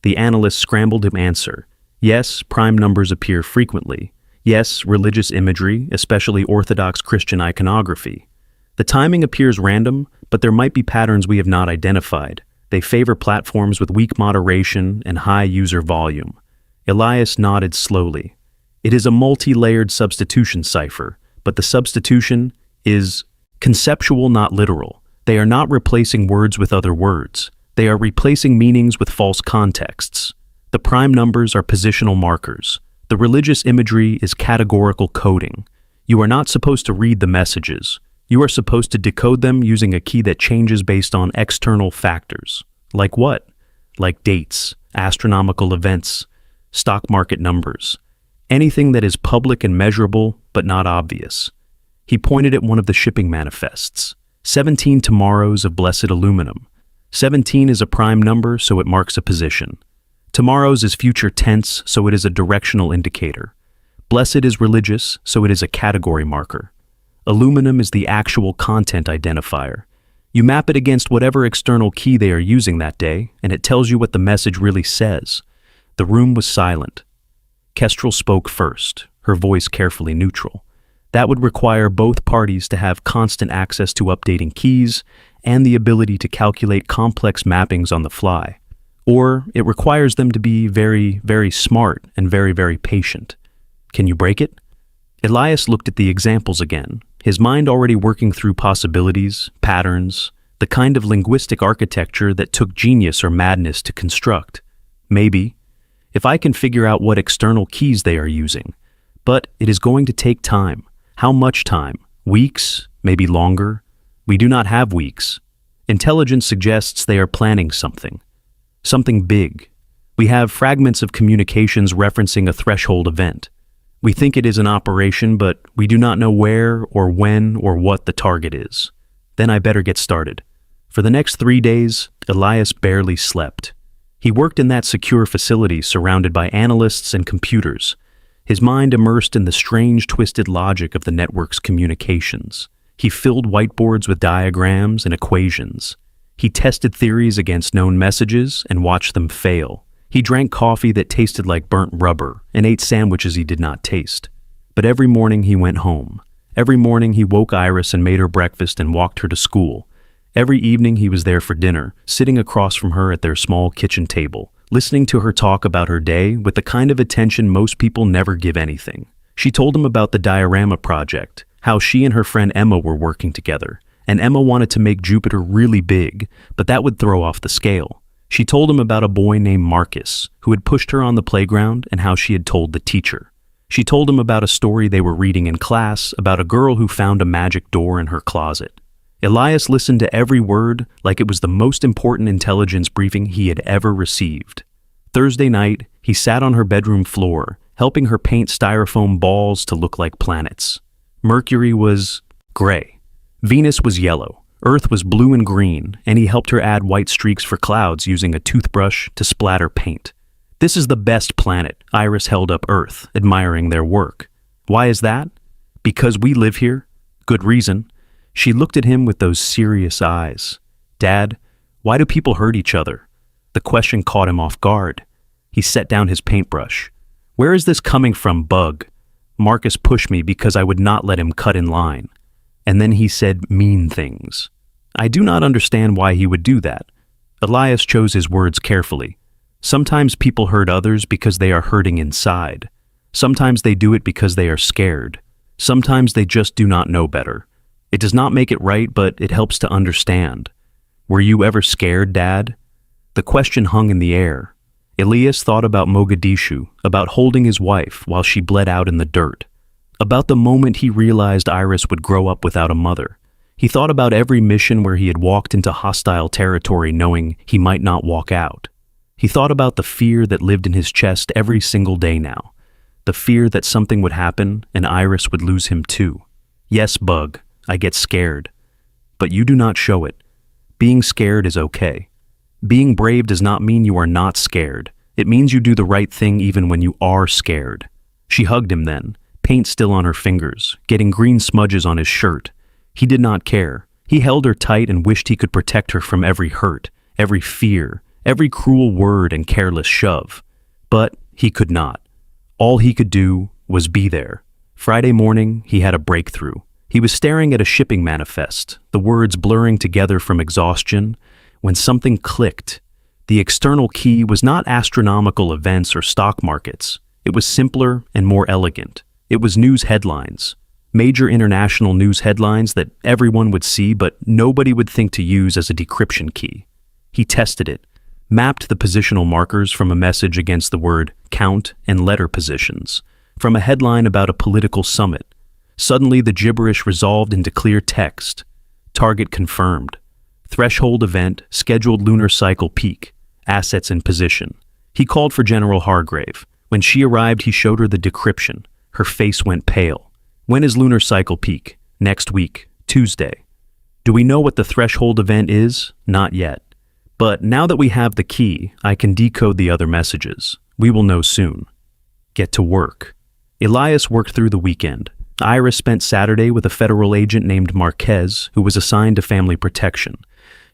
The analyst scrambled to answer. Yes, prime numbers appear frequently. Yes, religious imagery, especially Orthodox Christian iconography. The timing appears random, but there might be patterns we have not identified. They favor platforms with weak moderation and high user volume. Elias nodded slowly. It is a multi-layered substitution cipher, but the substitution is conceptual, not literal. They are not replacing words with other words. They are replacing meanings with false contexts. The prime numbers are positional markers. The religious imagery is categorical coding. You are not supposed to read the messages. You are supposed to decode them using a key that changes based on external factors. Like what? Like dates, astronomical events, stock market numbers. Anything that is public and measurable, but not obvious. He pointed at one of the shipping manifests. 17 tomorrows of blessed aluminum. 17 is a prime number, so it marks a position. Tomorrow's is future tense, so it is a directional indicator. Blessed is religious, so it is a category marker. Aluminum is the actual content identifier. You map it against whatever external key they are using that day, and it tells you what the message really says. The room was silent. Kestrel spoke first, her voice carefully neutral. That would require both parties to have constant access to updating keys and the ability to calculate complex mappings on the fly. Or it requires them to be very, very smart and very, very patient. Can you break it? Elias looked at the examples again, his mind already working through possibilities, patterns, the kind of linguistic architecture that took genius or madness to construct. Maybe, if I can figure out what external keys they are using. But it is going to take time. How much time? Weeks? Maybe longer? We do not have weeks. Intelligence suggests they are planning something. Something big. We have fragments of communications referencing a threshold event. We think it is an operation, but we do not know where or when or what the target is. Then I better get started. For the next 3 days, Elias barely slept. He worked in that secure facility surrounded by analysts and computers, his mind immersed in the strange, twisted logic of the network's communications. He filled whiteboards with diagrams and equations. He tested theories against known messages and watched them fail. He drank coffee that tasted like burnt rubber and ate sandwiches he did not taste. But every morning he went home. Every morning he woke Iris and made her breakfast and walked her to school. Every evening he was there for dinner, sitting across from her at their small kitchen table, listening to her talk about her day with the kind of attention most people never give anything. She told him about the diorama project, how she and her friend Emma were working together, and Emma wanted to make Jupiter really big, but that would throw off the scale. She told him about a boy named Marcus, who had pushed her on the playground and how she had told the teacher. She told him about a story they were reading in class about a girl who found a magic door in her closet. Elias listened to every word like it was the most important intelligence briefing he had ever received. Thursday night, he sat on her bedroom floor, helping her paint styrofoam balls to look like planets. Mercury was gray. Venus was yellow. Earth was blue and green, and he helped her add white streaks for clouds using a toothbrush to splatter paint. This is the best planet. Iris held up Earth, admiring their work. Why is that? Because we live here. Good reason. She looked at him with those serious eyes. Dad, why do people hurt each other? The question caught him off guard. He set down his paintbrush. Where is this coming from, Bug? Marcus pushed me because I would not let him cut in line. And then he said mean things. I do not understand why he would do that. Elias chose his words carefully. Sometimes people hurt others because they are hurting inside. Sometimes they do it because they are scared. Sometimes they just do not know better. It does not make it right, but it helps to understand. Were you ever scared, Dad? The question hung in the air. Elias thought about Mogadishu, about holding his wife while she bled out in the dirt. About the moment he realized Iris would grow up without a mother. He thought about every mission where he had walked into hostile territory knowing he might not walk out. He thought about the fear that lived in his chest every single day now. The fear that something would happen and Iris would lose him too. Yes, Bug, I get scared. But you do not show it. Being scared is okay. Being brave does not mean you are not scared. It means you do the right thing even when you are scared. She hugged him then, paint still on her fingers, getting green smudges on his shirt. He did not care. He held her tight and wished he could protect her from every hurt, every fear, every cruel word and careless shove. But he could not. All he could do was be there. Friday morning, he had a breakthrough. He was staring at a shipping manifest, the words blurring together from exhaustion, when something clicked. The external key was not astronomical events or stock markets. It was simpler and more elegant. It was news headlines. Major international news headlines that everyone would see but nobody would think to use as a decryption key. He tested it, mapped the positional markers from a message against the word count and letter positions, from a headline about a political summit. Suddenly the gibberish resolved into clear text. Target confirmed. Threshold event, scheduled lunar cycle peak, assets in position. He called for General Hargrave. When she arrived, he showed her the decryption. Her face went pale. When is lunar cycle peak? Next week, Tuesday. Do we know what the threshold event is? Not yet. But now that we have the key, I can decode the other messages. We will know soon. Get to work. Elias worked through the weekend. Iris spent Saturday with a federal agent named Marquez, who was assigned to family protection.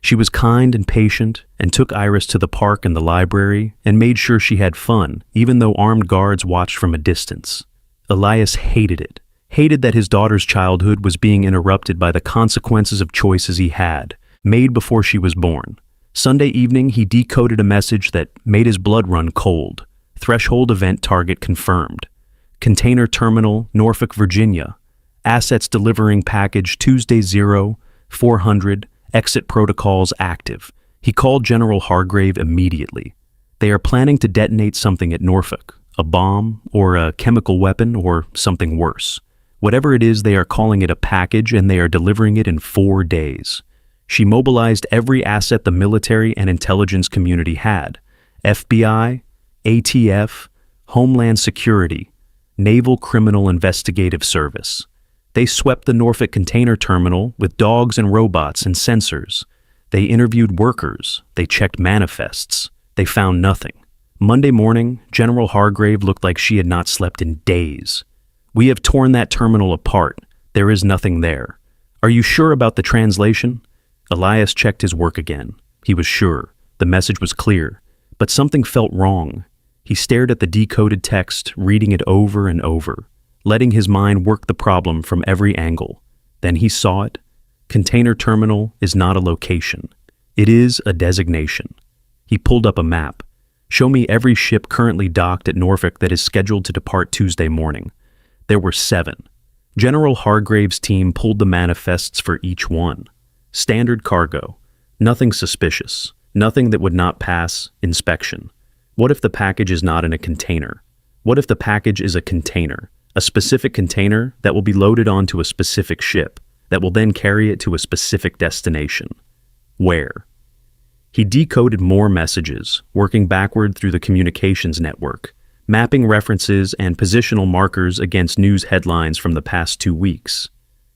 She was kind and patient and took Iris to the park and the library and made sure she had fun, even though armed guards watched from a distance. Elias hated it. Hated that his daughter's childhood was being interrupted by the consequences of choices he had, made before she was born. Sunday evening, he decoded a message that made his blood run cold. Threshold event target confirmed. Container terminal, Norfolk, Virginia. Assets delivering package Tuesday 0400, exit protocols active. He called General Hargrave immediately. They are planning to detonate something at Norfolk, a bomb or a chemical weapon or something worse. Whatever it is, they are calling it a package and they are delivering it in 4 days. She mobilized every asset the military and intelligence community had. FBI, ATF, Homeland Security, Naval Criminal Investigative Service. They swept the Norfolk container terminal with dogs and robots and sensors. They interviewed workers. They checked manifests. They found nothing. Monday morning, General Hargrave looked like she had not slept in days. We have torn that terminal apart. There is nothing there. Are you sure about the translation? Elias checked his work again. He was sure. The message was clear. But something felt wrong. He stared at the decoded text, reading it over and over, letting his mind work the problem from every angle. Then he saw it. Container terminal is not a location. It is a designation. He pulled up a map. Show me every ship currently docked at Norfolk that is scheduled to depart Tuesday morning. There were 7. General Hargrave's team pulled the manifests for each one. Standard cargo. Nothing suspicious. Nothing that would not pass inspection. What if the package is not in a container? What if the package is a container? A specific container that will be loaded onto a specific ship, that will then carry it to a specific destination. Where? He decoded more messages, working backward through the communications network, mapping references and positional markers against news headlines from the past 2 weeks.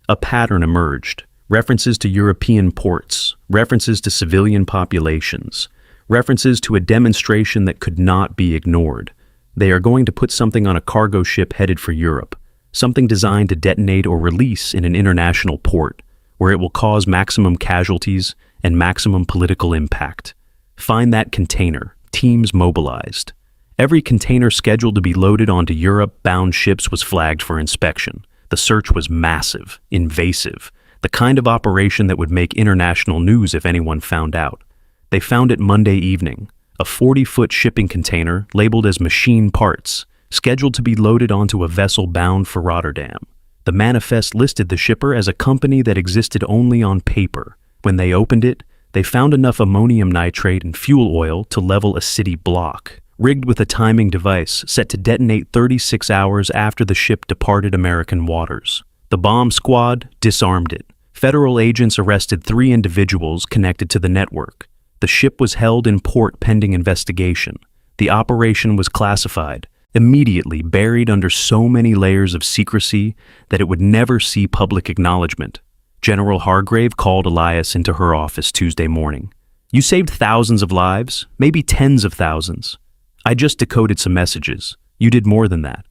A pattern emerged. References to European ports, references to civilian populations, references to a demonstration that could not be ignored. They are going to put something on a cargo ship headed for Europe, something designed to detonate or release in an international port, where it will cause maximum casualties and maximum political impact. Find that container. Teams mobilized. Every container scheduled to be loaded onto Europe-bound ships was flagged for inspection. The search was massive, invasive, the kind of operation that would make international news if anyone found out. They found it Monday evening, a 40-foot shipping container labeled as machine parts, scheduled to be loaded onto a vessel bound for Rotterdam. The manifest listed the shipper as a company that existed only on paper. When they opened it, they found enough ammonium nitrate and fuel oil to level a city block, rigged with a timing device set to detonate 36 hours after the ship departed American waters. The bomb squad disarmed it. Federal agents arrested 3 individuals connected to the network. The ship was held in port pending investigation. The operation was classified, immediately buried under so many layers of secrecy that it would never see public acknowledgement. General Hargrave called Elias into her office Tuesday morning. You saved thousands of lives, maybe tens of thousands. I just decoded some messages. You did more than that.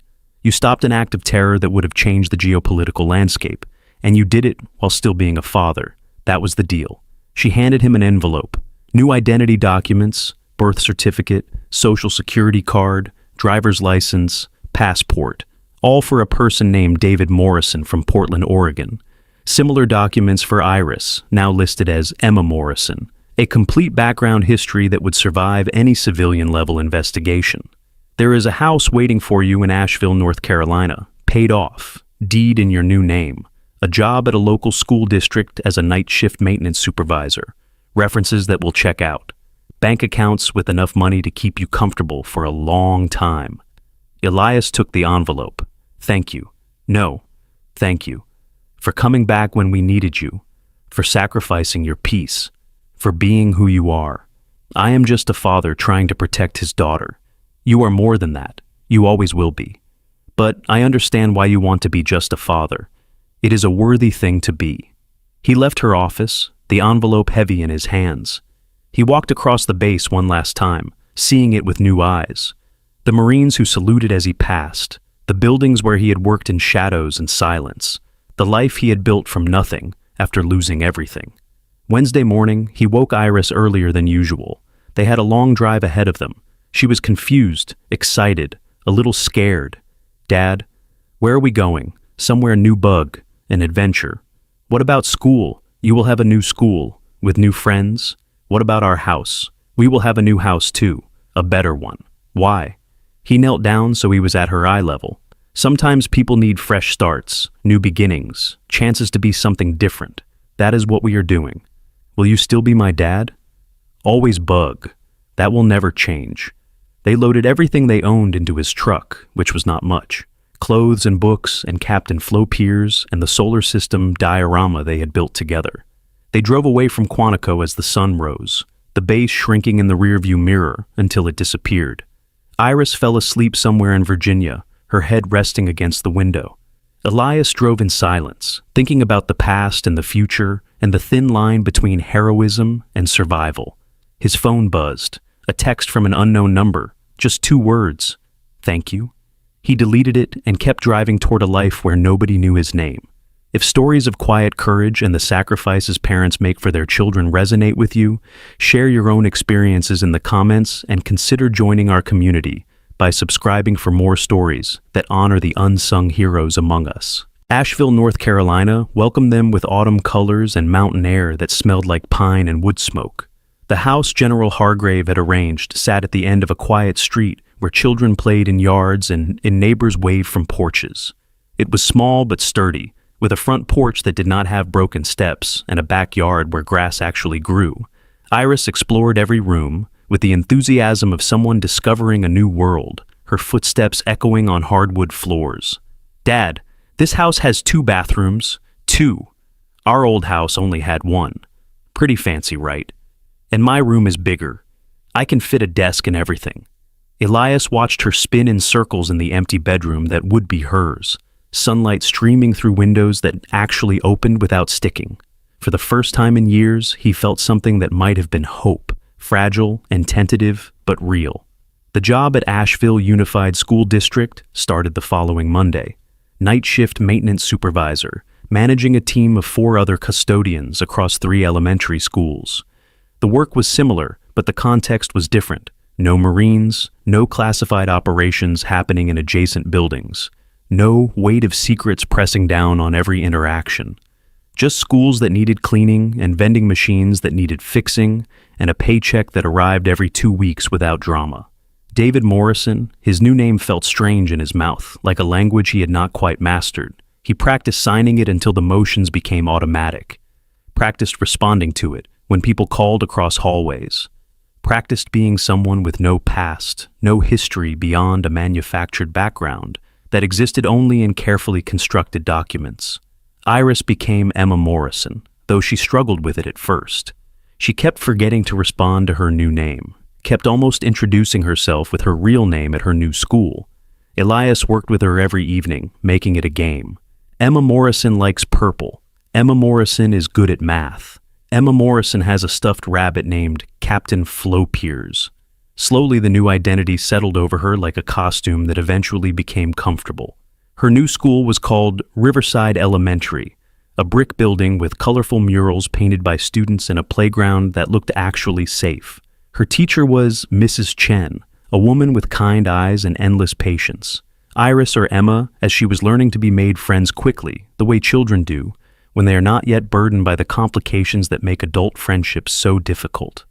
You stopped an act of terror that would have changed the geopolitical landscape, and you did it while still being a father. That was the deal. She handed him an envelope. New identity documents, birth certificate, social security card, driver's license, passport, all for a person named David Morrison from Portland, Oregon. Similar documents for Iris, now listed as Emma Morrison. A complete background history that would survive any civilian-level investigation. There is a house waiting for you in Asheville, North Carolina, paid off, deed in your new name, a job at a local school district as a night shift maintenance supervisor, references that will check out, bank accounts with enough money to keep you comfortable for a long time. Elias took the envelope. Thank you. No, thank you. For coming back when we needed you, for sacrificing your peace, for being who you are. I am just a father trying to protect his daughter. You are more than that. You always will be. But I understand why you want to be just a father. It is a worthy thing to be. He left her office, the envelope heavy in his hands. He walked across the base one last time, seeing it with new eyes. The Marines who saluted as he passed, the buildings where he had worked in shadows and silence, the life he had built from nothing after losing everything. Wednesday morning, he woke Iris earlier than usual. They had a long drive ahead of them. She was confused, excited, a little scared. Dad, where are we going? Somewhere new bug, an adventure. What about school? You will have a new school, with new friends. What about our house? We will have a new house too, a better one. Why? He knelt down so he was at her eye level. Sometimes people need fresh starts, new beginnings, chances to be something different. That is what we are doing. Will you still be my dad? Always bug. That will never change. They loaded everything they owned into his truck, which was not much. Clothes and books and Captain Flo Piers and the solar system diorama they had built together. They drove away from Quantico as the sun rose, the base shrinking in the rearview mirror until it disappeared. Iris fell asleep somewhere in Virginia, her head resting against the window. Elias drove in silence, thinking about the past and the future and the thin line between heroism and survival. His phone buzzed, a text from an unknown number, just 2 words, thank you. He deleted it and kept driving toward a life where nobody knew his name. If stories of quiet courage and the sacrifices parents make for their children resonate with you, share your own experiences in the comments and consider joining our community by subscribing for more stories that honor the unsung heroes among us. Asheville, North Carolina welcomed them with autumn colors and mountain air that smelled like pine and wood smoke. The house General Hargrave had arranged sat at the end of a quiet street where children played in yards and neighbors waved from porches. It was small but sturdy, with a front porch that did not have broken steps and a backyard where grass actually grew. Iris explored every room with the enthusiasm of someone discovering a new world, her footsteps echoing on hardwood floors. Dad, this house has 2 bathrooms. 2. Our old house only had 1. Pretty fancy, right? And my room is bigger. I can fit a desk and everything. Elias watched her spin in circles in the empty bedroom that would be hers, sunlight streaming through windows that actually opened without sticking. For the first time in years, he felt something that might have been hope, fragile and tentative, but real. The job at Asheville Unified School District started the following Monday. Night shift maintenance supervisor, managing a team of 4 other custodians across 3 elementary schools. The work was similar, but the context was different. No Marines, no classified operations happening in adjacent buildings. No weight of secrets pressing down on every interaction. Just schools that needed cleaning and vending machines that needed fixing and a paycheck that arrived every 2 weeks without drama. David Morrison, his new name felt strange in his mouth, like a language he had not quite mastered. He practiced signing it until the motions became automatic. Practiced responding to it when people called across hallways. Practiced being someone with no past, no history beyond a manufactured background that existed only in carefully constructed documents. Iris became Emma Morrison, though she struggled with it at first. She kept forgetting to respond to her new name, kept almost introducing herself with her real name at her new school. Elias worked with her every evening, making it a game. Emma Morrison likes purple. Emma Morrison is good at math. Emma Morrison has a stuffed rabbit named Captain Flo Piers. Slowly, the new identity settled over her like a costume that eventually became comfortable. Her new school was called Riverside Elementary, a brick building with colorful murals painted by students and a playground that looked actually safe. Her teacher was Mrs. Chen, a woman with kind eyes and endless patience. Iris, or Emma, as she was learning to be made friends quickly, the way children do, when they are not yet burdened by the complications that make adult friendships so difficult.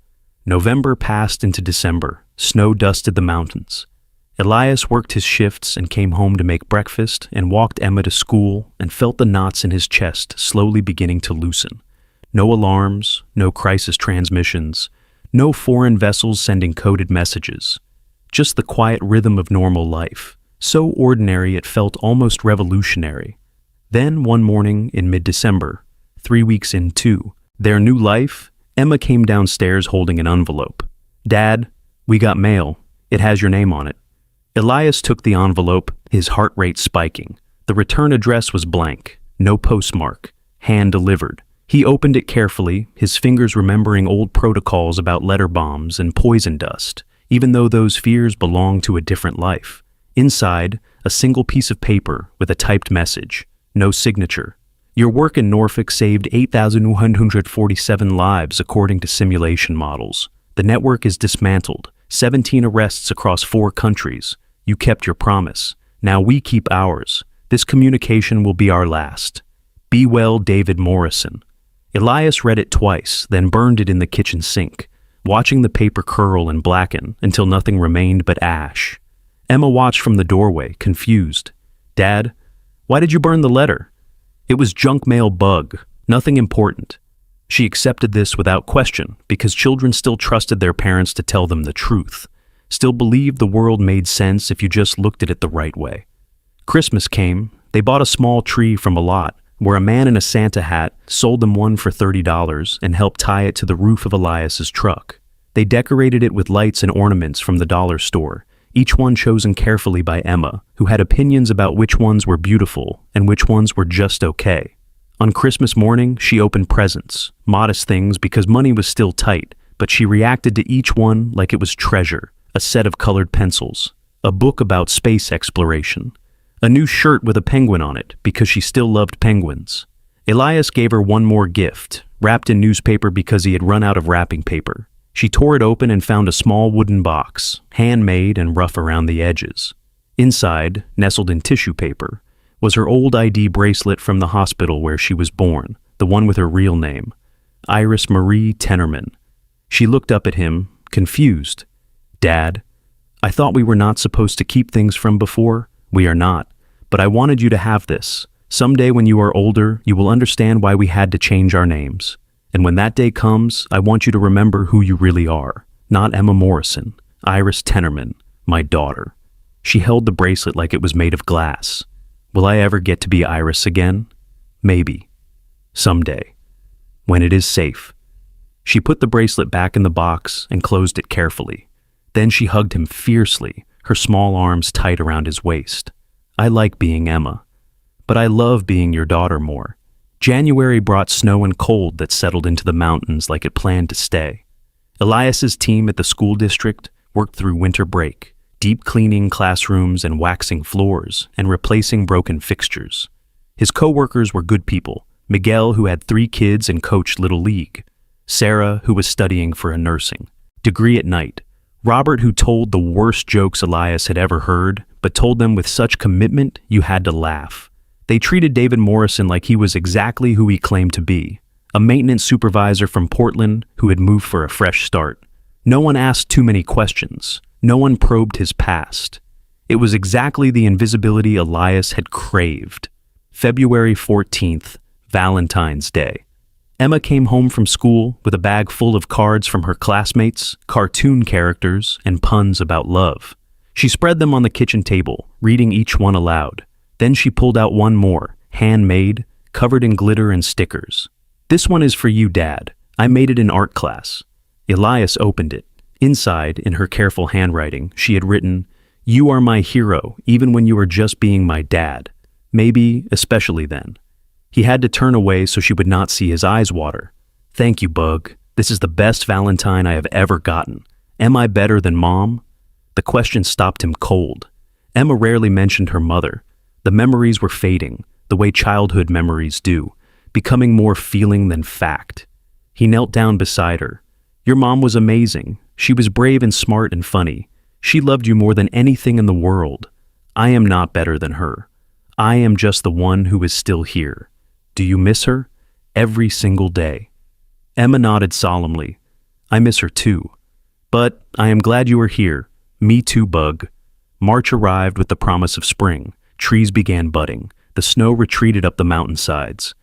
November passed into December. Snow dusted the mountains. Elias worked his shifts and came home to make breakfast and walked Emma to school and felt the knots in his chest slowly beginning to loosen. No alarms, no crisis transmissions, no foreign vessels sending coded messages. Just the quiet rhythm of normal life, so ordinary it felt almost revolutionary. Then one morning in mid-December, 3 weeks into their new life, Emma came downstairs holding an envelope. "Dad, we got mail. It has your name on it." Elias took the envelope, his heart rate spiking. The return address was blank, no postmark, hand-delivered. He opened it carefully, his fingers remembering old protocols about letter bombs and poison dust, even though those fears belonged to a different life. Inside, a single piece of paper with a typed message, no signature. "Your work in Norfolk saved 8,147 lives according to simulation models. The network is dismantled, 17 arrests across 4 countries. You kept your promise. Now we keep ours. This communication will be our last. Be well, David Morrison." Elias read it twice, then burned it in the kitchen sink, watching the paper curl and blacken until nothing remained but ash. Emma watched from the doorway, confused. "Dad, why did you burn the letter?" "It was junk mail bug, nothing important." She accepted this without question because children still trusted their parents to tell them the truth, still believed the world made sense if you just looked at it the right way. Christmas came. They bought a small tree from a lot where a man in a Santa hat sold them one for $30 and helped tie it to the roof of Elias's truck. They decorated it with lights and ornaments from the dollar store, each one chosen carefully by Emma, who had opinions about which ones were beautiful and which ones were just okay. On Christmas morning, she opened presents, modest things because money was still tight, but she reacted to each one like it was treasure, a set of colored pencils, a book about space exploration, a new shirt with a penguin on it because she still loved penguins. Elias gave her one more gift, wrapped in newspaper because he had run out of wrapping paper. She tore it open and found a small wooden box, handmade and rough around the edges. Inside, nestled in tissue paper, was her old ID bracelet from the hospital where she was born, the one with her real name, Iris Marie Tennerman. She looked up at him, confused. "Dad, I thought we were not supposed to keep things from before. We are not, but I wanted you to have this. Someday when you are older, you will understand why we had to change our names. And when that day comes, I want you to remember who you really are. Not Emma Morrison, Iris Tennerman, my daughter." She held the bracelet like it was made of glass. Will I ever get to be Iris again? Maybe. Someday. When it is safe. She put the bracelet back in the box and closed it carefully. Then she hugged him fiercely, her small arms tight around his waist. "I like being Emma, but I love being your daughter more." January brought snow and cold that settled into the mountains like it planned to stay. Elias's team at the school district worked through winter break, deep cleaning classrooms and waxing floors and replacing broken fixtures. His co-workers were good people. Miguel, who had 3 kids and coached Little League. Sarah, who was studying for a nursing degree at night. Robert, who told the worst jokes Elias had ever heard, but told them with such commitment you had to laugh. They treated David Morrison like he was exactly who he claimed to be, a maintenance supervisor from Portland who had moved for a fresh start. No one asked too many questions. No one probed his past. It was exactly the invisibility Elias had craved. February 14th, Valentine's Day. Emma came home from school with a bag full of cards from her classmates, cartoon characters, and puns about love. She spread them on the kitchen table, reading each one aloud. Then she pulled out one more, handmade, covered in glitter and stickers. "This one is for you, Dad. I made it in art class." Elias opened it. Inside, in her careful handwriting, she had written, "You are my hero, even when you are just being my dad. Maybe, especially then." He had to turn away so she would not see his eyes water. "Thank you, Bug. This is the best Valentine I have ever gotten. Am I better than Mom?" The question stopped him cold. Emma rarely mentioned her mother. The memories were fading, the way childhood memories do, becoming more feeling than fact. He knelt down beside her. Your mom was amazing. She was brave and smart and funny. She loved you more than anything in the world. I am not better than her. I am just the one who is still here. Do you miss her? Every single day. Emma nodded solemnly. I miss her too. But I am glad you are here. Me too, Bug. March arrived with the promise of spring. Trees began budding. The snow retreated up the mountainsides.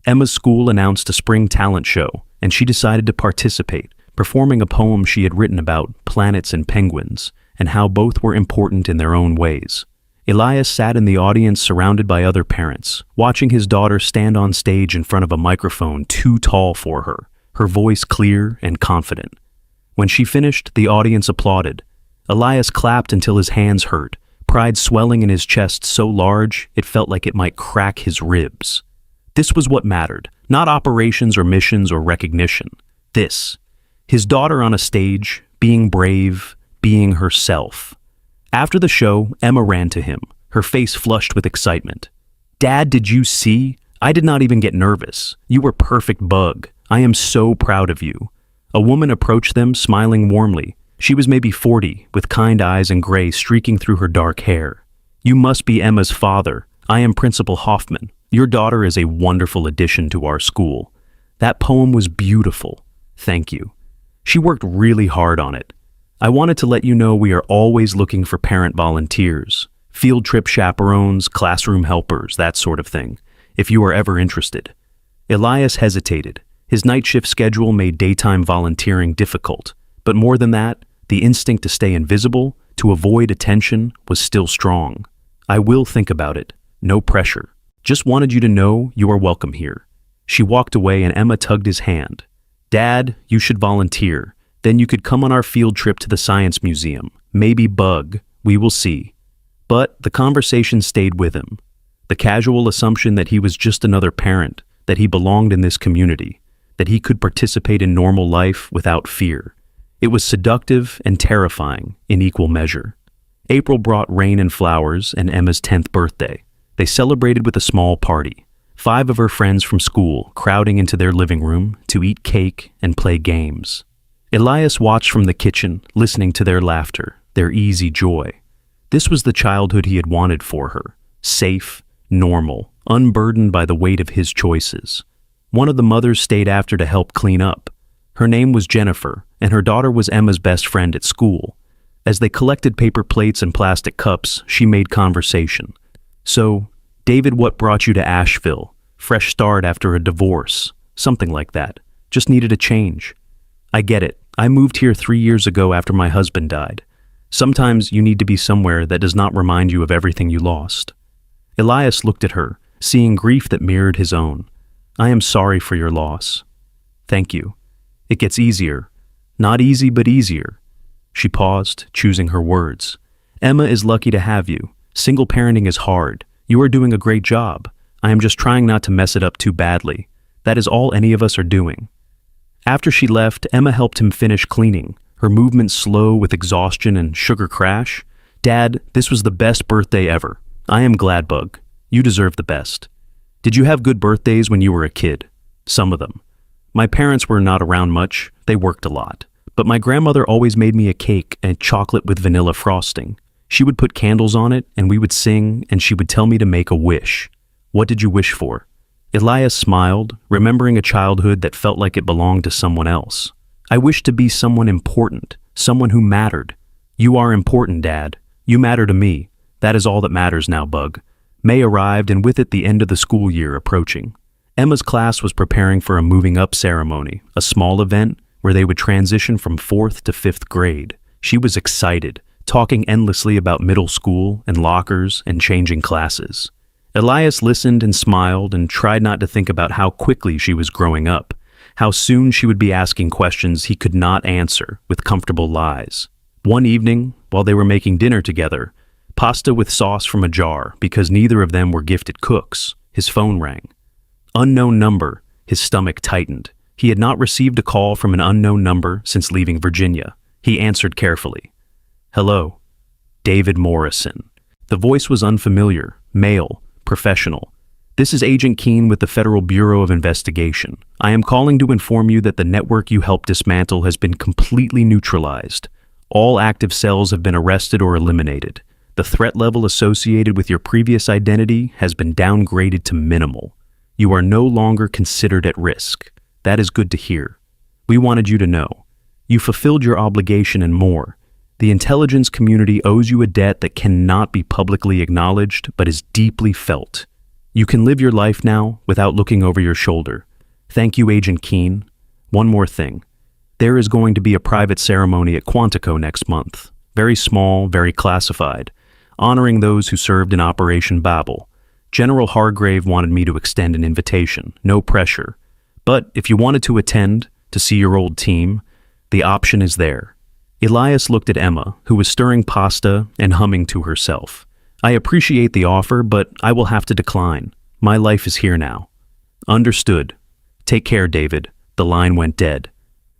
Emma's school announced a spring talent show, and she decided to participate, performing a poem she had written about planets and penguins, and how both were important in their own ways. Elias sat in the audience surrounded by other parents, watching his daughter stand on stage in front of a microphone too tall for her, her voice clear and confident. When she finished, the audience applauded. Elias clapped until his hands hurt, pride swelling in his chest so large it felt like it might crack his ribs. This was what mattered, not operations or missions or recognition. This. His daughter on a stage, being brave, being herself. After the show, Emma ran to him, her face flushed with excitement. Dad, did you see? I did not even get nervous. You were perfect, Bug. I am so proud of you. A woman approached them, smiling warmly. She was maybe 40, with kind eyes and gray streaking through her dark hair. You must be Emma's father. I am Principal Hoffman. Your daughter is a wonderful addition to our school. That poem was beautiful. Thank you. She worked really hard on it. I wanted to let you know we are always looking for parent volunteers, field trip chaperones, classroom helpers, that sort of thing, if you are ever interested. Elias hesitated. His night shift schedule made daytime volunteering difficult, but more than that, the instinct to stay invisible, to avoid attention, was still strong. I will think about it. No pressure. Just wanted you to know you are welcome here. She walked away and Emma tugged his hand. Dad, you should volunteer. Then you could come on our field trip to the Science Museum. Maybe Bug. We will see. But the conversation stayed with him. The casual assumption that he was just another parent, that he belonged in this community, that he could participate in normal life without fear. It was seductive and terrifying in equal measure. April brought rain and flowers and Emma's 10th birthday. They celebrated with a small party. 5 of her friends from school crowding into their living room to eat cake and play games. Elias watched from the kitchen, listening to their laughter, their easy joy. This was the childhood he had wanted for her. Safe, normal, unburdened by the weight of his choices. One of the mothers stayed after to help clean up. Her name was Jennifer, and her daughter was Emma's best friend at school. As they collected paper plates and plastic cups, she made conversation. So, David, what brought you to Asheville? Fresh start after a divorce. Something like that. Just needed a change. I get it. I moved here 3 years ago after my husband died. Sometimes you need to be somewhere that does not remind you of everything you lost. Elias looked at her, seeing grief that mirrored his own. I am sorry for your loss. Thank you. It gets easier. Not easy, but easier. She paused, choosing her words. Emma is lucky to have you. Single parenting is hard. You are doing a great job. I am just trying not to mess it up too badly. That is all any of us are doing. After she left, Emma helped him finish cleaning, her movements slow with exhaustion and sugar crash. Dad, this was the best birthday ever. I am glad, Bug. You deserve the best. Did you have good birthdays when you were a kid? Some of them. My parents were not around much. They worked a lot. But my grandmother always made me a cake and chocolate with vanilla frosting. She would put candles on it, and we would sing, and she would tell me to make a wish. What did you wish for? Elias smiled, remembering a childhood that felt like it belonged to someone else. I wished to be someone important, someone who mattered. You are important, Dad. You matter to me. That is all that matters now, Bug. May arrived, and with it the end of the school year approaching. Emma's class was preparing for a moving up ceremony, a small event where they would transition from 4th to 5th grade. She was excited, talking endlessly about middle school and lockers and changing classes. Elias listened and smiled and tried not to think about how quickly she was growing up, how soon she would be asking questions he could not answer with comfortable lies. One evening, while they were making dinner together, pasta with sauce from a jar because neither of them were gifted cooks, his phone rang. Unknown number, his stomach tightened. He had not received a call from an unknown number since leaving Virginia. He answered carefully. Hello. David Morrison. The voice was unfamiliar, male, professional. This is Agent Keene with the Federal Bureau of Investigation. I am calling to inform you that the network you helped dismantle has been completely neutralized. All active cells have been arrested or eliminated. The threat level associated with your previous identity has been downgraded to minimal. You are no longer considered at risk. That is good to hear. We wanted you to know. You fulfilled your obligation and more. The intelligence community owes you a debt that cannot be publicly acknowledged but is deeply felt. You can live your life now without looking over your shoulder. Thank you, Agent Keene. One more thing. There is going to be a private ceremony at Quantico next month. Very small, very classified, honoring those who served in Operation Babel. General Hargrave wanted me to extend an invitation, no pressure. But if you wanted to attend, to see your old team, the option is there. Elias looked at Emma, who was stirring pasta and humming to herself. I appreciate the offer, but I will have to decline. My life is here now. Understood. Take care, David. The line went dead.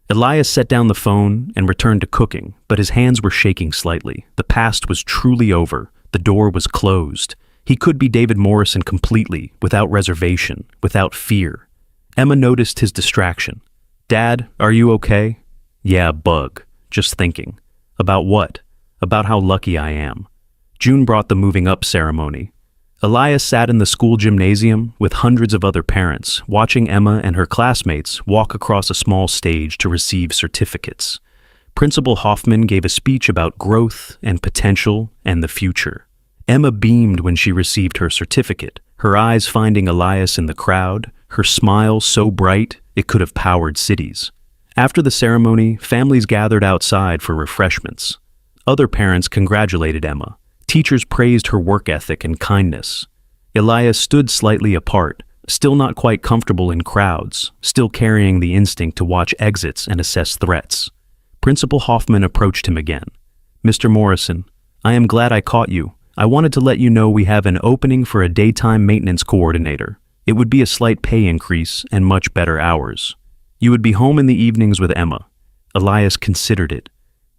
Elias set down the phone and returned to cooking, but his hands were shaking slightly. The past was truly over. The door was closed. He could be David Morrison completely, without reservation, without fear. Emma noticed his distraction. Dad, are you okay? Yeah, bug. Just thinking. About what? About how lucky I am. June brought the moving up ceremony. Elias sat in the school gymnasium with hundreds of other parents, watching Emma and her classmates walk across a small stage to receive certificates. Principal Hoffman gave a speech about growth and potential and the future. Emma beamed when she received her certificate, her eyes finding Elias in the crowd, her smile so bright it could have powered cities. After the ceremony, families gathered outside for refreshments. Other parents congratulated Emma. Teachers praised her work ethic and kindness. Elias stood slightly apart, still not quite comfortable in crowds, still carrying the instinct to watch exits and assess threats. Principal Hoffman approached him again. Mr. Morrison, I am glad I caught you. I wanted to let you know we have an opening for a daytime maintenance coordinator. It would be a slight pay increase and much better hours. You would be home in the evenings with Emma. Elias considered it.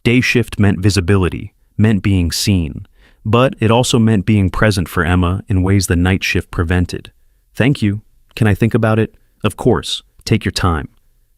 Day shift meant visibility, meant being seen. But it also meant being present for Emma in ways the night shift prevented. Thank you. Can I think about it? Of course. Take your time.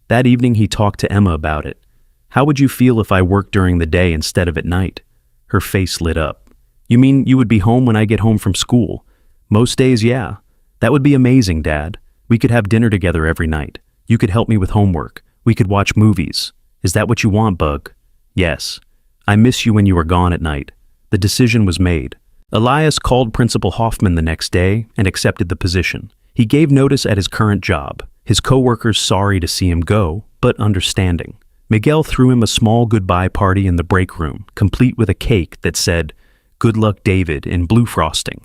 That evening he talked to Emma about it. How would you feel if I worked during the day instead of at night? Her face lit up. You mean you would be home when I get home from school? Most days, yeah. That would be amazing, Dad. We could have dinner together every night. You could help me with homework. We could watch movies. Is that what you want, Bug? Yes. I miss you when you are gone at night. The decision was made. Elias called Principal Hoffman the next day and accepted the position. He gave notice at his current job, his coworkers sorry to see him go, but understanding. Miguel threw him a small goodbye party in the break room, complete with a cake that said, "Good luck, David," in blue frosting.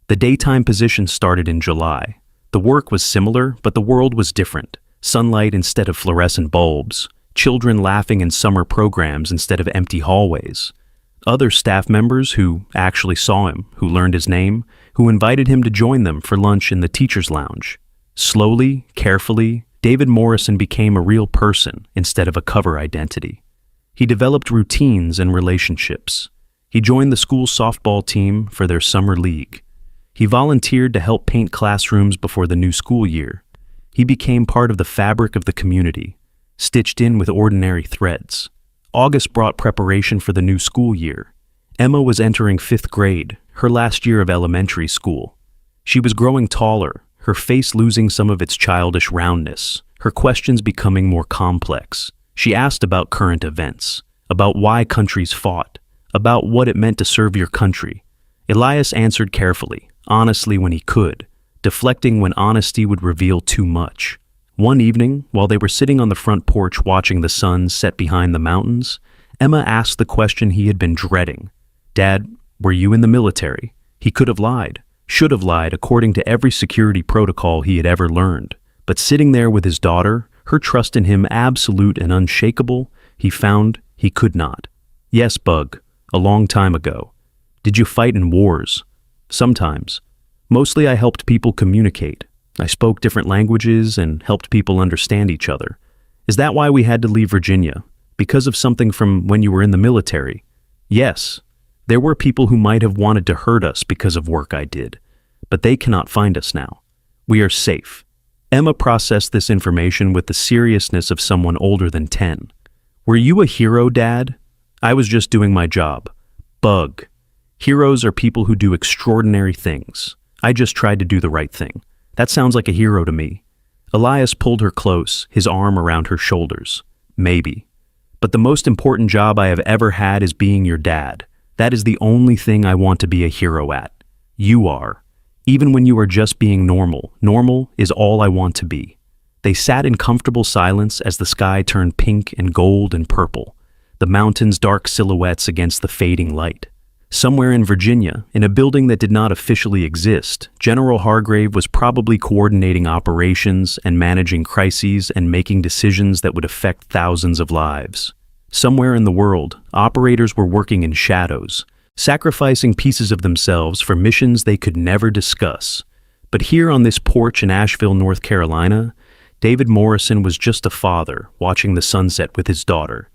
The daytime position started in July. The work was similar, but the world was different. Sunlight instead of fluorescent bulbs. Children laughing in summer programs instead of empty hallways. Other staff members who actually saw him, who learned his name, who invited him to join them for lunch in the teacher's lounge. Slowly, carefully, David Morrison became a real person instead of a cover identity. He developed routines and relationships. He joined the school softball team for their summer league. He volunteered to help paint classrooms before the new school year. He became part of the fabric of the community, stitched in with ordinary threads. August brought preparation for the new school year. Emma was entering 5th grade, her last year of elementary school. She was growing taller, her face losing some of its childish roundness, her questions becoming more complex. She asked about current events, about why countries fought, about what it meant to serve your country. Elias answered carefully, honestly when he could, deflecting when honesty would reveal too much. One evening, while they were sitting on the front porch watching the sun set behind the mountains, Emma asked the question he had been dreading. Dad, were you in the military? He could have lied, should have lied according to every security protocol he had ever learned. But sitting there with his daughter, her trust in him absolute and unshakable, he found he could not. Yes, Bug, a long time ago. Did you fight in wars? Sometimes. Mostly I helped people communicate. I spoke different languages and helped people understand each other. Is that why we had to leave Virginia? Because of something from when you were in the military? Yes. There were people who might have wanted to hurt us because of work I did, but they cannot find us now. We are safe. Emma processed this information with the seriousness of someone older than 10. Were you a hero, Dad? I was just doing my job. Bug. Heroes are people who do extraordinary things. I just tried to do the right thing. That sounds like a hero to me. Elias pulled her close, his arm around her shoulders. Maybe. But the most important job I have ever had is being your dad. That is the only thing I want to be a hero at. You are. Even when you are just being normal, normal is all I want to be. They sat in comfortable silence as the sky turned pink and gold and purple, the mountains dark silhouettes against the fading light. Somewhere in Virginia, in a building that did not officially exist, General Hargrave was probably coordinating operations and managing crises and making decisions that would affect thousands of lives. Somewhere in the world, operators were working in shadows, sacrificing pieces of themselves for missions they could never discuss. But here on this porch in Asheville, North Carolina, David Morrison was just a father watching the sunset with his daughter,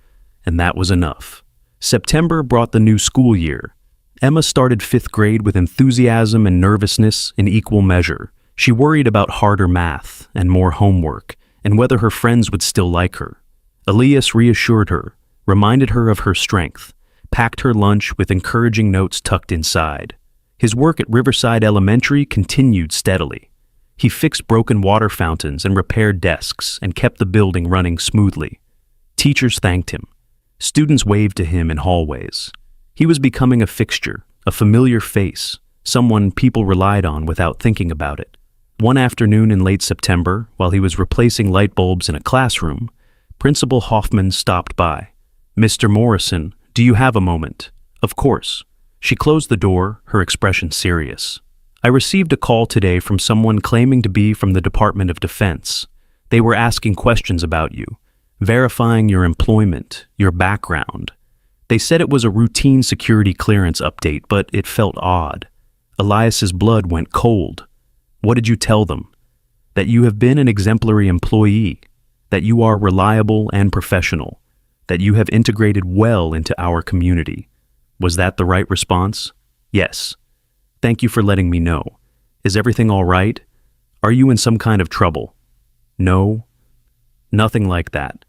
and that was enough. September brought the new school year. Emma started 5th grade with enthusiasm and nervousness in equal measure. She worried about harder math and more homework, and whether her friends would still like her. Elias reassured her, reminded her of her strength, packed her lunch with encouraging notes tucked inside. His work at Riverside Elementary continued steadily. He fixed broken water fountains and repaired desks and kept the building running smoothly. Teachers thanked him. Students waved to him in hallways. He was becoming a fixture, a familiar face, someone people relied on without thinking about it. One afternoon in late September, while he was replacing light bulbs in a classroom, Principal Hoffman stopped by. "Mr. Morrison, do you have a moment?" "Of course." She closed the door, her expression serious. "I received a call today from someone claiming to be from the Department of Defense. They were asking questions about you, verifying your employment, your background. They said it was a routine security clearance update, but it felt odd." Elias's blood went cold. "What did you tell them?" "That you have been an exemplary employee, that you are reliable and professional, that you have integrated well into our community." Was that the right response? "Yes. Thank you for letting me know. Is everything all right? Are you in some kind of trouble?" "No. Nothing like that.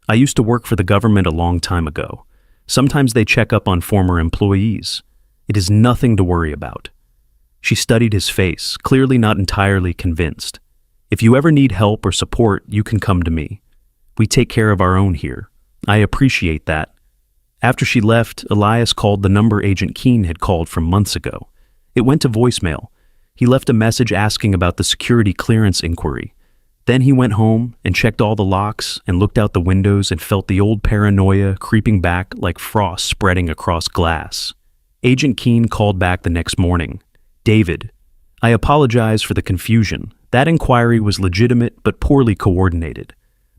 I used to work for the government a long time ago. Sometimes they check up on former employees. It is nothing to worry about." She studied his face, clearly not entirely convinced. "If you ever need help or support, you can come to me. We take care of our own here. I appreciate that." After she left, Elias called the number Agent Keene had called from months ago. It went to voicemail. He left a message asking about the security clearance inquiry. Then he went home and checked all the locks and looked out the windows and felt the old paranoia creeping back like frost spreading across glass. Agent Keene called back the next morning. "David, I apologize for the confusion. That inquiry was legitimate but poorly coordinated.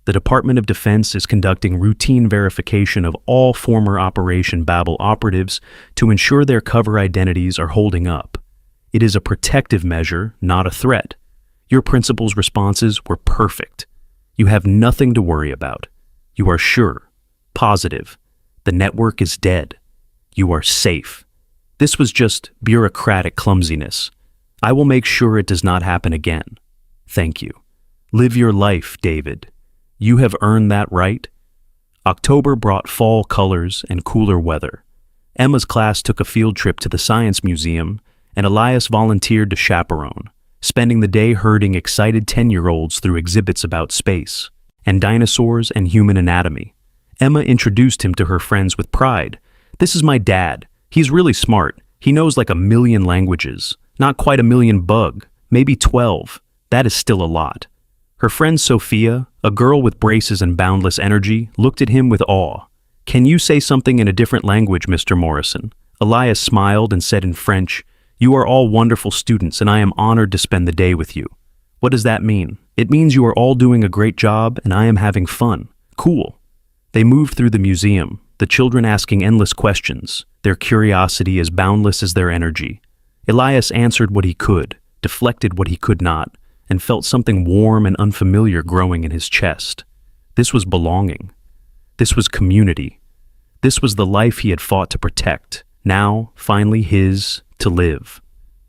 The Department of Defense is conducting routine verification of all former Operation Babel operatives to ensure their cover identities are holding up. It is a protective measure, not a threat. Your principal's responses were perfect. You have nothing to worry about. You are sure, positive. The network is dead. You are safe. This was just bureaucratic clumsiness. I will make sure it does not happen again. Thank you. Live your life, David. You have earned that right." October brought fall colors and cooler weather. Emma's class took a field trip to the Science Museum, and Elias volunteered to chaperone, spending the day herding excited 10-year-olds through exhibits about space and dinosaurs and human anatomy. Emma introduced him to her friends with pride. "This is my dad. He's really smart. He knows like 1,000,000 languages. Not quite 1,000,000 bug, maybe 12. That is still a lot." Her friend Sophia, a girl with braces and boundless energy, looked at him with awe. "Can you say something in a different language, Mr. Morrison?" Elias smiled and said in French, "You are all wonderful students, and I am honored to spend the day with you." "What does that mean?" "It means you are all doing a great job, and I am having fun." "Cool." They moved through the museum, the children asking endless questions, their curiosity as boundless as their energy. Elias answered what he could, deflected what he could not, and felt something warm and unfamiliar growing in his chest. This was belonging. This was community. This was the life he had fought to protect, now, finally his, to live.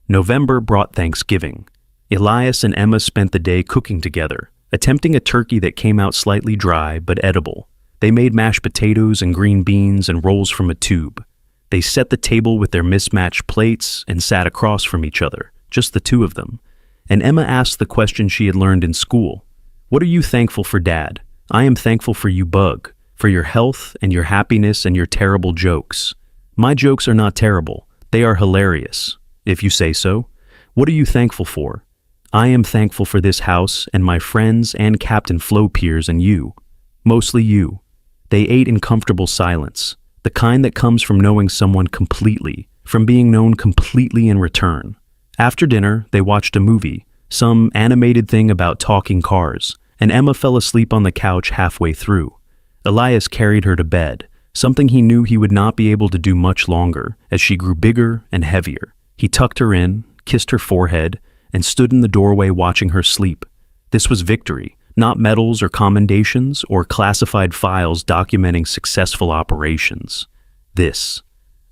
November brought Thanksgiving. Elias and Emma spent the day cooking together, attempting a turkey that came out slightly dry but edible. They made mashed potatoes and green beans and rolls from a tube. They set the table with their mismatched plates and sat across from each other, just the two of them. And Emma asked the question she had learned in school. "What are you thankful for, Dad?" "I am thankful for you, Bug, for your health and your happiness and your terrible jokes." "My jokes are not terrible. They are hilarious, if you say so." "What are you thankful for?" "I am thankful for this house and my friends and Captain Flopiers and you. Mostly you." They ate in comfortable silence, the kind that comes from knowing someone completely, from being known completely in return. After dinner, they watched a movie, some animated thing about talking cars, and Emma fell asleep on the couch halfway through. Elias carried her to bed, something he knew he would not be able to do much longer as she grew bigger and heavier. He tucked her in, kissed her forehead, and stood in the doorway watching her sleep. This was victory, not medals or commendations or classified files documenting successful operations. This,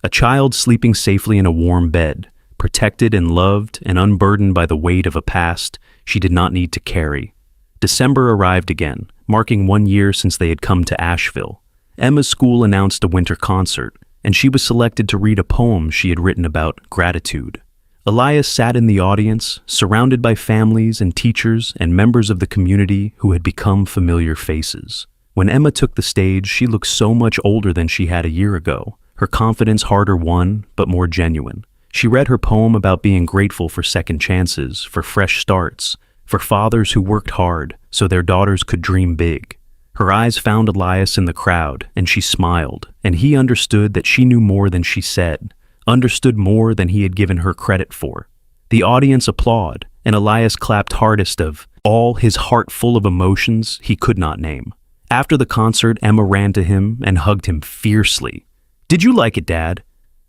a child sleeping safely in a warm bed, protected and loved and unburdened by the weight of a past she did not need to carry. December arrived again, marking 1 year since they had come to Asheville. Emma's school announced a winter concert, and she was selected to read a poem she had written about gratitude. Elias sat in the audience, surrounded by families and teachers and members of the community who had become familiar faces. When Emma took the stage, she looked so much older than she had a year ago, her confidence harder won, but more genuine. She read her poem about being grateful for second chances, for fresh starts, for fathers who worked hard so their daughters could dream big. Her eyes found Elias in the crowd, and she smiled, and he understood that she knew more than she said, understood more than he had given her credit for. The audience applauded, and Elias clapped hardest of all, his heart full of emotions he could not name. After the concert, Emma ran to him and hugged him fiercely. "Did you like it, Dad?"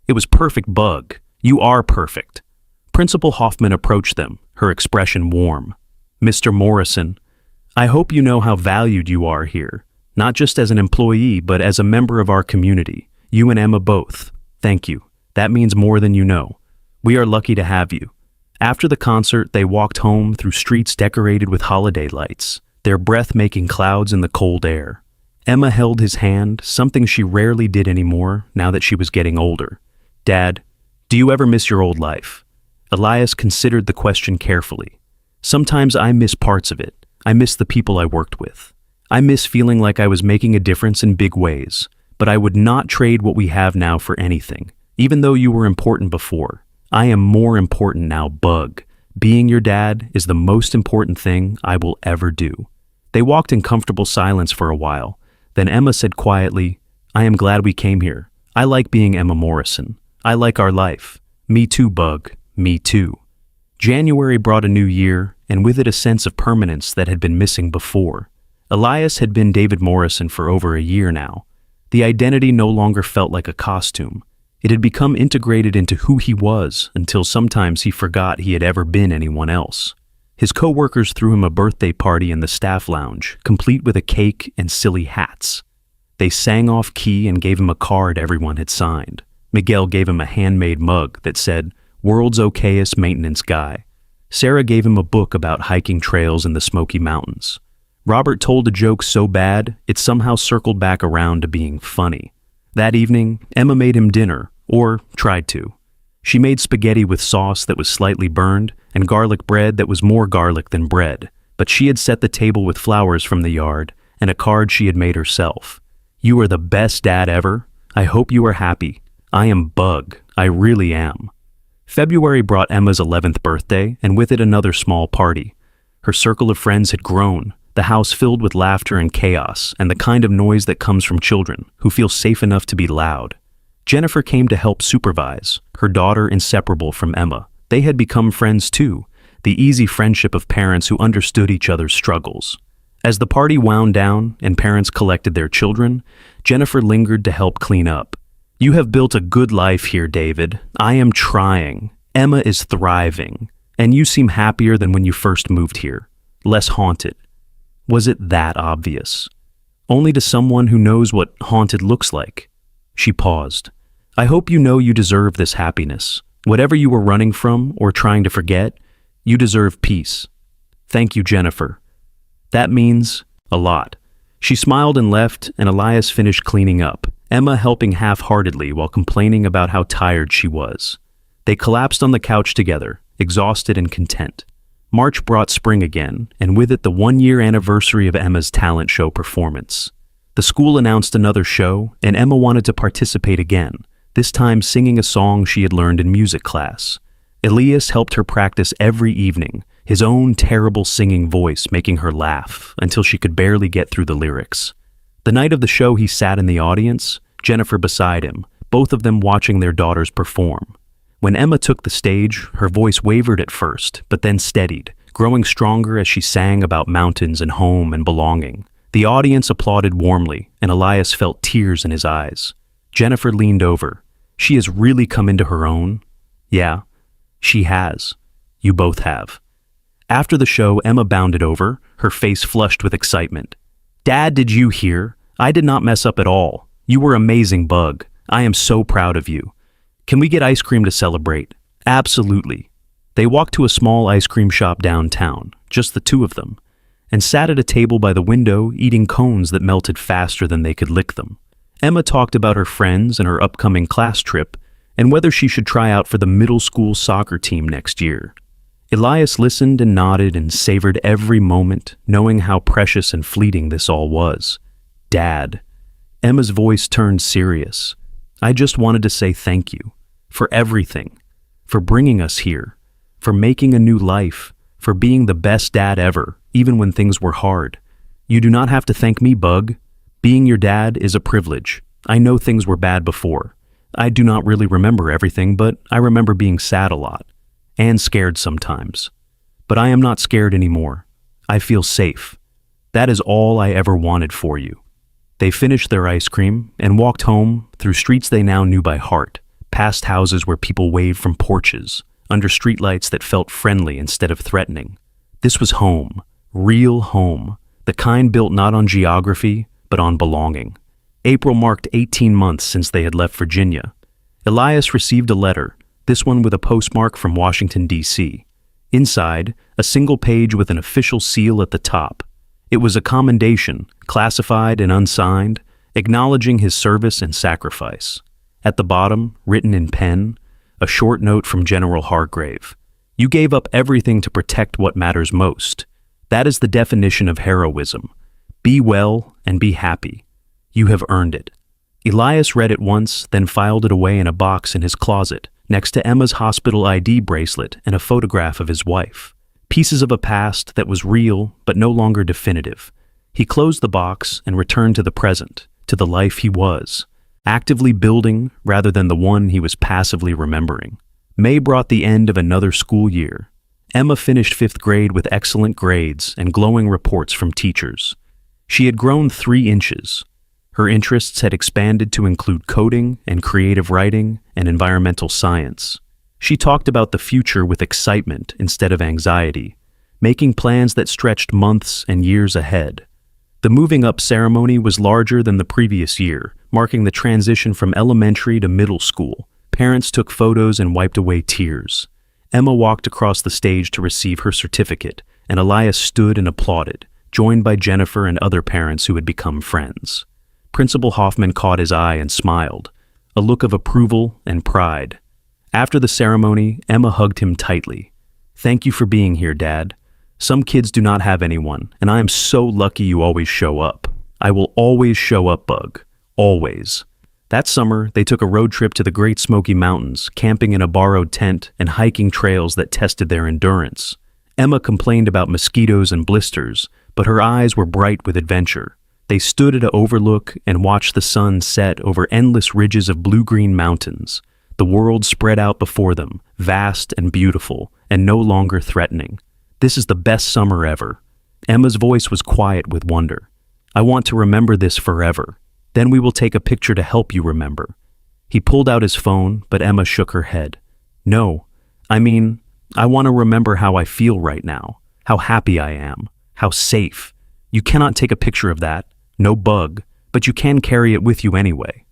"It was perfect, Bug. You are perfect." Principal Hoffman approached them, her expression warm. "Mr. Morrison, I hope you know how valued you are here, not just as an employee, but as a member of our community. You and Emma both. Thank you. That means more than you know. We are lucky to have you." After the concert, they walked home through streets decorated with holiday lights, their breath making clouds in the cold air. Emma held his hand, something she rarely did anymore now that she was getting older. "Dad, do you ever miss your old life?" Elias considered the question carefully. "Sometimes I miss parts of it. I miss the people I worked with. I miss feeling like I was making a difference in big ways, but I would not trade what we have now for anything. Even though you were important before, I am more important now, Bug. Being your dad is the most important thing I will ever do." They walked in comfortable silence for a while. Then Emma said quietly, "I am glad we came here. I like being Emma Morrison. I like our life." "Me too, Bug. Me too." January brought a new year, and with it a sense of permanence that had been missing before. Elias had been David Morrison for over a year now. The identity no longer felt like a costume. It had become integrated into who he was until sometimes he forgot he had ever been anyone else. His co-workers threw him a birthday party in the staff lounge, complete with a cake and silly hats. They sang off key and gave him a card everyone had signed. Miguel gave him a handmade mug that said, "World's okayest maintenance guy." Sarah gave him a book about hiking trails in the Smoky Mountains. Robert told a joke so bad, it somehow circled back around to being funny. That evening, Emma made him dinner, or tried to. She made spaghetti with sauce that was slightly burned and garlic bread that was more garlic than bread, but she had set the table with flowers from the yard and a card she had made herself. "You are the best dad ever. I hope you are happy. I am Bug. I really am." February brought Emma's 11th birthday, and with it another small party. Her circle of friends had grown, the house filled with laughter and chaos, and the kind of noise that comes from children who feel safe enough to be loud. Jennifer came to help supervise, her daughter inseparable from Emma. They had become friends too, the easy friendship of parents who understood each other's struggles. As the party wound down and parents collected their children, Jennifer lingered to help clean up. "You have built a good life here, David. I am trying. Emma is thriving. And you seem happier than when you first moved here. Less haunted." Was it that obvious? Only to someone who knows what haunted looks like. She paused. "I hope you know you deserve this happiness. Whatever you were running from or trying to forget, You deserve peace. Thank you, Jennifer. That means a lot. She smiled and left, and Elias finished cleaning up, Emma helping half-heartedly while complaining about how tired she was. They collapsed on the couch together, exhausted and content. March brought spring again, and with it the one-year anniversary of Emma's talent show performance. The school announced another show, and Emma wanted to participate again, this time singing a song she had learned in music class. Elias helped her practice every evening, his own terrible singing voice making her laugh until she could barely get through the lyrics. The night of the show he sat in the audience, Jennifer beside him, both of them watching their daughters perform. When Emma took the stage, her voice wavered at first, but then steadied, growing stronger as she sang about mountains and home and belonging. The audience applauded warmly, and Elias felt tears in his eyes. Jennifer leaned over. She has really come into her own? Yeah, she has. You both have. After the show, Emma bounded over, her face flushed with excitement. Dad, did you hear? I did not mess up at all. You were amazing, Bug. I am so proud of you. Can we get ice cream to celebrate? Absolutely. They walked to a small ice cream shop downtown, just the two of them, and sat at a table by the window eating cones that melted faster than they could lick them. Emma talked about her friends and her upcoming class trip, and whether she should try out for the middle school soccer team next year. Elias listened and nodded and savored every moment, knowing how precious and fleeting this all was. Dad. Emma's voice turned serious. I just wanted to say thank you. For everything. For bringing us here. For making a new life. For being the best dad ever, even when things were hard. You do not have to thank me, Bug. Being your dad is a privilege. I know things were bad before. I do not really remember everything, but I remember being sad a lot. And scared sometimes. But I am not scared anymore. I feel safe. That is all I ever wanted for you. They finished their ice cream and walked home through streets they now knew by heart, past houses where people waved from porches, under streetlights that felt friendly instead of threatening. This was home, real home, the kind built not on geography, but on belonging. April marked 18 months since they had left Virginia. Elias received a letter, this one with a postmark from Washington, D.C. Inside, a single page with an official seal at the top. It was a commendation, classified and unsigned, acknowledging his service and sacrifice. At the bottom, written in pen, a short note from General Hargrave. You gave up everything to protect what matters most. That is the definition of heroism. Be well and be happy. You have earned it. Elias read it once, then filed it away in a box in his closet, next to Emma's hospital ID bracelet and a photograph of his wife. Pieces of a past that was real but no longer definitive. He closed the box and returned to the present, to the life he was, actively building rather than the one he was passively remembering. May brought the end of another school year. Emma finished 5th grade with excellent grades and glowing reports from teachers. She had grown 3 inches. Her interests had expanded to include coding and creative writing and environmental science. She talked about the future with excitement instead of anxiety, making plans that stretched months and years ahead. The moving up ceremony was larger than the previous year, marking the transition from elementary to middle school. Parents took photos and wiped away tears. Emma walked across the stage to receive her certificate, and Elias stood and applauded, joined by Jennifer and other parents who had become friends. Principal Hoffman caught his eye and smiled, a look of approval and pride. After the ceremony, Emma hugged him tightly. Thank you for being here, Dad. Some kids do not have anyone, and I am so lucky you always show up. I will always show up, Bug. Always. That summer, they took a road trip to the Great Smoky Mountains, camping in a borrowed tent and hiking trails that tested their endurance. Emma complained about mosquitoes and blisters, but her eyes were bright with adventure. They stood at an overlook and watched the sun set over endless ridges of blue-green mountains. The world spread out before them, vast and beautiful, and no longer threatening. This is the best summer ever. Emma's voice was quiet with wonder. I want to remember this forever. Then we will take a picture to help you remember. He pulled out his phone, but Emma shook her head. No, I want to remember how I feel right now, how happy I am, how safe. You cannot take a picture of that. No bug, but you can carry it with you anyway.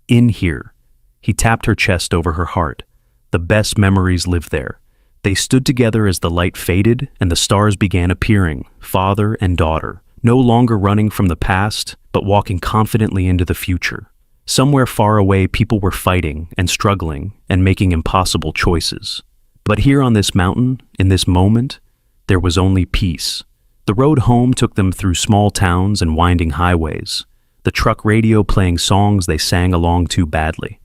In here. He tapped her chest over her heart. The best memories live there. They stood together as the light faded and the stars began appearing, father and daughter, no longer running from the past, but walking confidently into the future. Somewhere far away, people were fighting and struggling and making impossible choices. But here on this mountain, in this moment, there was only peace. The road home took them through small towns and winding highways, the truck radio playing songs they sang along to badly.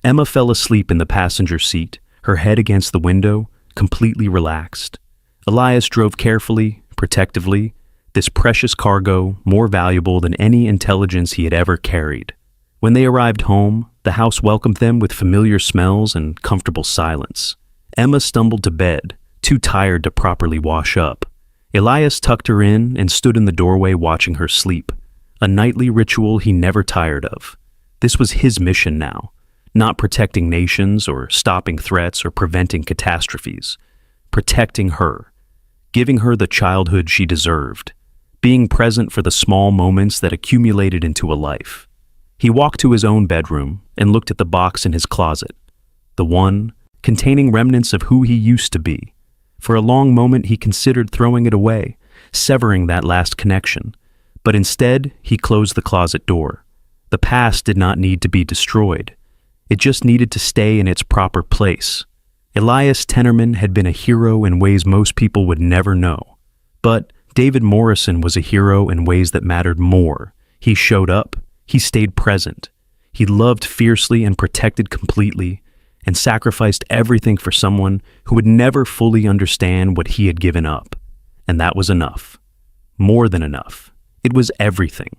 Emma fell asleep in the passenger seat, her head against the window, completely relaxed. Elias drove carefully, protectively, this precious cargo more valuable than any intelligence he had ever carried. When they arrived home, the house welcomed them with familiar smells and comfortable silence. Emma stumbled to bed, too tired to properly wash up. Elias tucked her in and stood in the doorway watching her sleep, a nightly ritual he never tired of. This was his mission now, not protecting nations or stopping threats or preventing catastrophes. Protecting her, giving her the childhood she deserved, being present for the small moments that accumulated into a life. He walked to his own bedroom and looked at the box in his closet, the one containing remnants of who he used to be. For a long moment he considered throwing it away, severing that last connection, but instead he closed the closet door. The past did not need to be destroyed. It just needed to stay in its proper place. Elias Tenorman had been a hero in ways most people would never know. But David Morrison was a hero in ways that mattered more. He showed up. He stayed present. He loved fiercely and protected completely, and sacrificed everything for someone who would never fully understand what he had given up. And that was enough. More than enough. It was everything.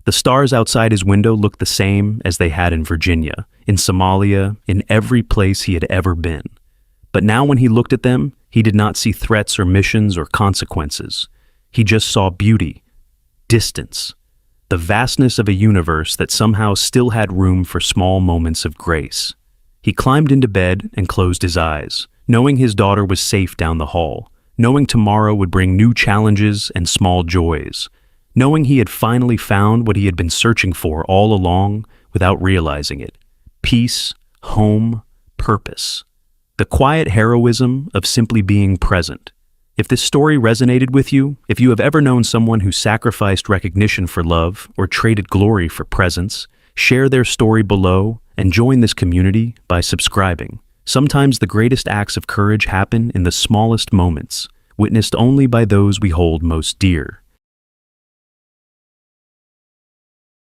The stars outside his window looked the same as they had in Virginia, in Somalia, in every place he had ever been. But now when he looked at them, he did not see threats or missions or consequences. He just saw beauty, distance, the vastness of a universe that somehow still had room for small moments of grace. He climbed into bed and closed his eyes, knowing his daughter was safe down the hall, knowing tomorrow would bring new challenges and small joys, knowing he had finally found what he had been searching for all along without realizing it: peace, home, purpose. The quiet heroism of simply being present. If this story resonated with you, if you have ever known someone who sacrificed recognition for love or traded glory for presence, share their story below and join this community by subscribing. Sometimes the greatest acts of courage happen in the smallest moments, witnessed only by those we hold most dear.